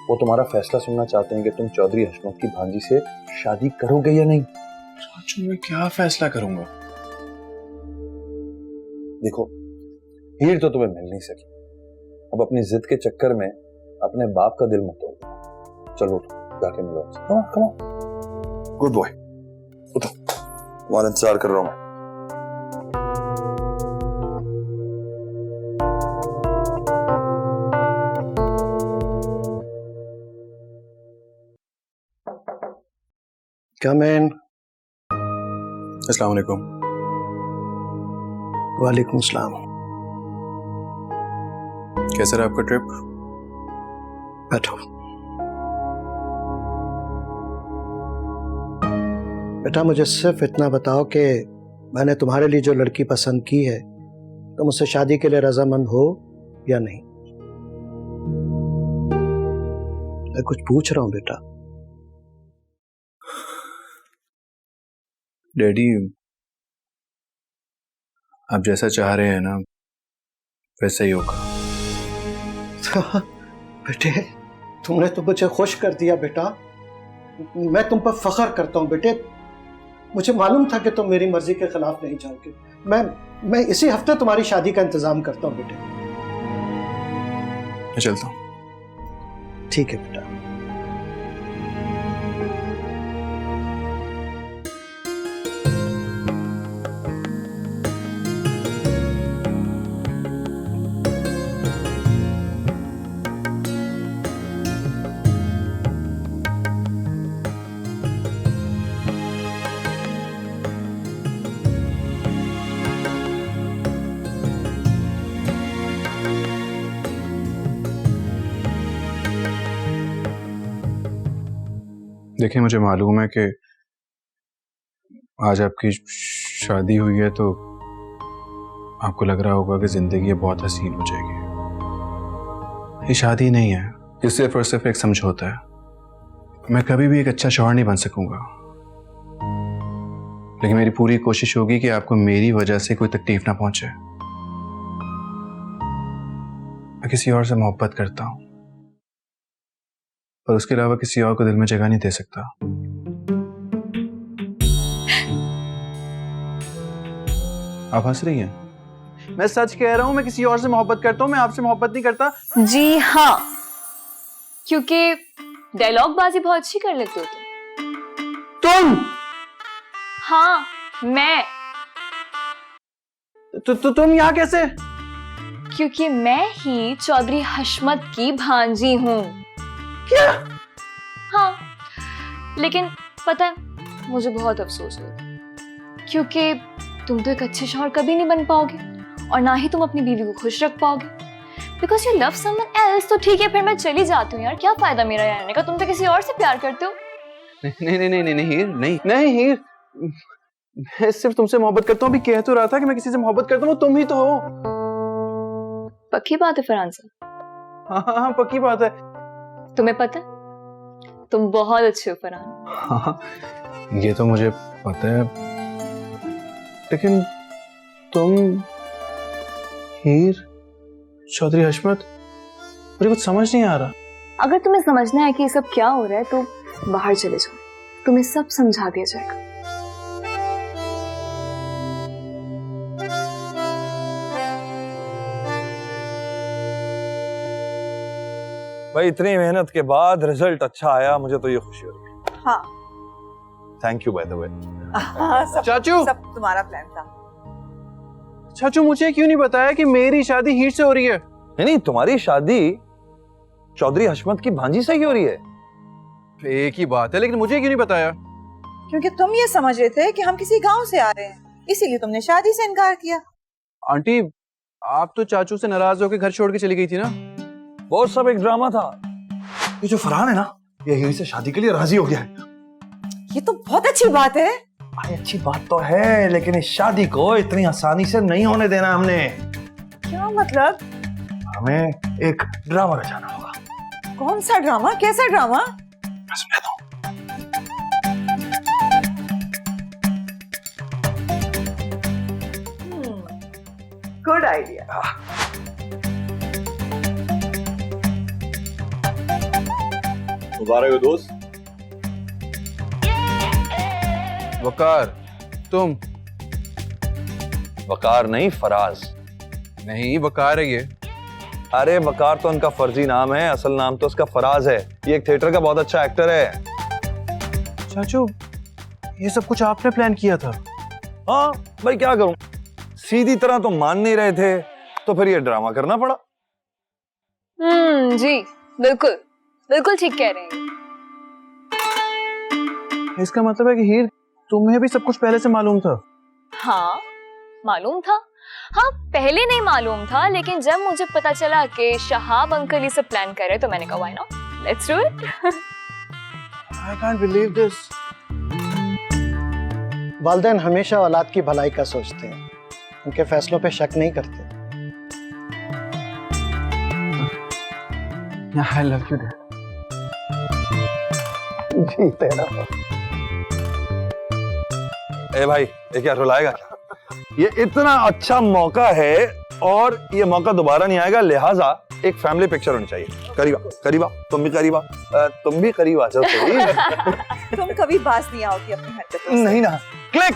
वो तुम्हारा फैसला सुनना चाहते हैं कि तुम चौधरी हशमत की भांजी से शादी करोगे या नहीं। चाचू मैं क्या फैसला करूंगा? देखो, हीर तो तुम्हें मिल नहीं सकी। अब अपनी जिद के चक्कर में अपने बाप का दिल मत तोड़ो। चलो जाके मिलो। कम ऑन गुड बॉय, उठो, तुम्हारा इंतजार कर रहा हूं मैं। कम इन। अस्सलाम वालेकुम। वालेकुम सलाम। कैसा रहा आपका ट्रिप? बैठो। बेटा मुझे सिर्फ इतना बताओ कि मैंने तुम्हारे लिए जो लड़की पसंद की है, तुम उससे शादी के लिए रजामंद हो या नहीं? मैं कुछ पूछ रहा हूं बेटा। डैडी, आप जैसा चाह रहे हैं ना वैसा ही होगा। बेटे तुमने तो मुझे खुश कर दिया बेटा। मैं तुम पर फख्र करता हूं बेटे। मुझे मालूम था कि तुम मेरी मर्जी के खिलाफ नहीं जाओगे। मैं इसी हफ्ते तुम्हारी शादी का इंतजाम करता हूं बेटे। मैं चलता हूं। ठीक है बेटा। देखिए मुझे मालूम है कि आज आपकी शादी हुई है तो आपको लग रहा होगा कि जिंदगी ये बहुत हसीन हो जाएगी। ये शादी नहीं है, ये सिर्फ और सिर्फ एक समझौता है। मैं कभी भी एक अच्छा शौहर नहीं बन सकूंगा, लेकिन मेरी पूरी कोशिश होगी कि आपको मेरी वजह से कोई तकलीफ ना पहुंचे। मैं किसी और से मोहब्बत करता हूं, पर उसके अलावा किसी और को दिल में जगह नहीं दे सकता। आप हंस रही हैं? मैं सच कह रहा हूं, मैं किसी और से मोहब्बत करता हूं, मैं आपसे मोहब्बत नहीं करता। जी हाँ, क्योंकि डायलॉग बाजी बहुत अच्छी कर लेते हो तुम? हाँ मैं। तुम यहाँ कैसे? क्योंकि मैं ही चौधरी हशमत की भांजी हूँ। क्या? हाँ, लेकिन पता है मुझे बहुत अफसोस होता है, क्योंकि तुम तो एक अच्छे शौहर कभी नहीं बन पाओगे और ना ही तुम अपनी बीवी को खुश रख पाओगे। Because you love someone else. तो ठीक है, फिर मैं चली जाती हूँ यार, क्या फायदा मेरा रहने का? तुम तो किसी और से प्यार करते हो। नहीं हीर, नहीं हीर। मैं सिर्फ तुमसे मोहब्बत करता हूँ। अभी कह तो रहा था कि मैं किसी से मोहब्बत करता हूँ, तुम ही तो हो। पक्की बात है फरहान साहब? हाँ हाँ हाँ, पक्की बात है। तुम्हें पता है तुम बहुत अच्छे हो फरहान। हाँ, ये तो मुझे पता है, लेकिन तुम हीर चौधरी हशमत, मुझे कुछ समझ नहीं आ रहा। अगर तुम्हें समझना है कि ये सब क्या हो रहा है तो बाहर चले जाओ, तुम्हें सब समझा दिया जाएगा। भाई इतनी मेहनत के बाद रिजल्ट अच्छा आया, मुझे तो ये खुशी हो रही है। हाँ thank you by the way. हाँ, सब चाचू, सब तुम्हारा प्लान था। चाचू मुझे क्यों नहीं बताया कि मेरी शादी हीर से हो रही है? नहीं, तुम्हारी शादी चौधरी हशमत की भांजी से ही हो रही है। एक ही बात है, लेकिन मुझे क्यों नहीं बताया? क्योंकि तुम ये समझ रहे थे कि हम किसी गांव से आ रहे हैं, इसीलिए तुमने शादी से इनकार किया। आंटी, आप तो चाचू से नाराज होकर घर छोड़ के चली गई थी ना? वो सब एक ड्रामा था। ये जो फरहान है ना, ये हीर से शादी के लिए राजी हो गया है। ये तो बहुत अच्छी बात है। अरे अच्छी बात तो है, लेकिन इस शादी को इतनी आसानी से नहीं होने देना हमने। क्या मतलब? हमें एक ड्रामा रचाना होगा। कौन सा ड्रामा? कैसा ड्रामा? मैं समझाता हूँ। Good idea. मुबारक हो दोस्त। वकार, तुम? वकार नहीं, फराज। नहीं, वकार है ये। अरे वकार तो उनका फर्जी नाम है, असल नाम तो उसका फराज है। ये एक थिएटर का बहुत अच्छा एक्टर है। चाचू, ये सब कुछ आपने प्लान किया था? हाँ भाई, क्या करूं, सीधी तरह तो मान नहीं रहे थे, तो फिर ये ड्रामा करना पड़ा। जी बिल्कुल बिल्कुल ठीक कह रहे हैं। इसका मतलब है कि हीर, तुम्हें भी सब कुछ पहले से मालूम था? हाँ मालूम था। हाँ पहले नहीं मालूम था, लेकिन जब मुझे पता चला कि शहाब अंकल ये सब प्लान कर रहे तो मैंने कहा why not, let's do it. I can't believe this. वालिदैन हमेशा औलाद की भलाई का सोचते हैं, उनके फैसलों पे शक नहीं करते। I love you, Dad. जी तेरा। ए भाई, ये क्या रुलाएगा क्या? ये इतना अच्छा मौका है और ये मौका दोबारा नहीं आएगा, लिहाजा एक फैमिली पिक्चर होनी चाहिए। करीबा, करीबा, तुम भी करीबा, तुम भी करीब आ जाओ थोड़ी। तुम कभी बाज नहीं आओगी अपनी हरकतों से। नहीं ना, क्लिक।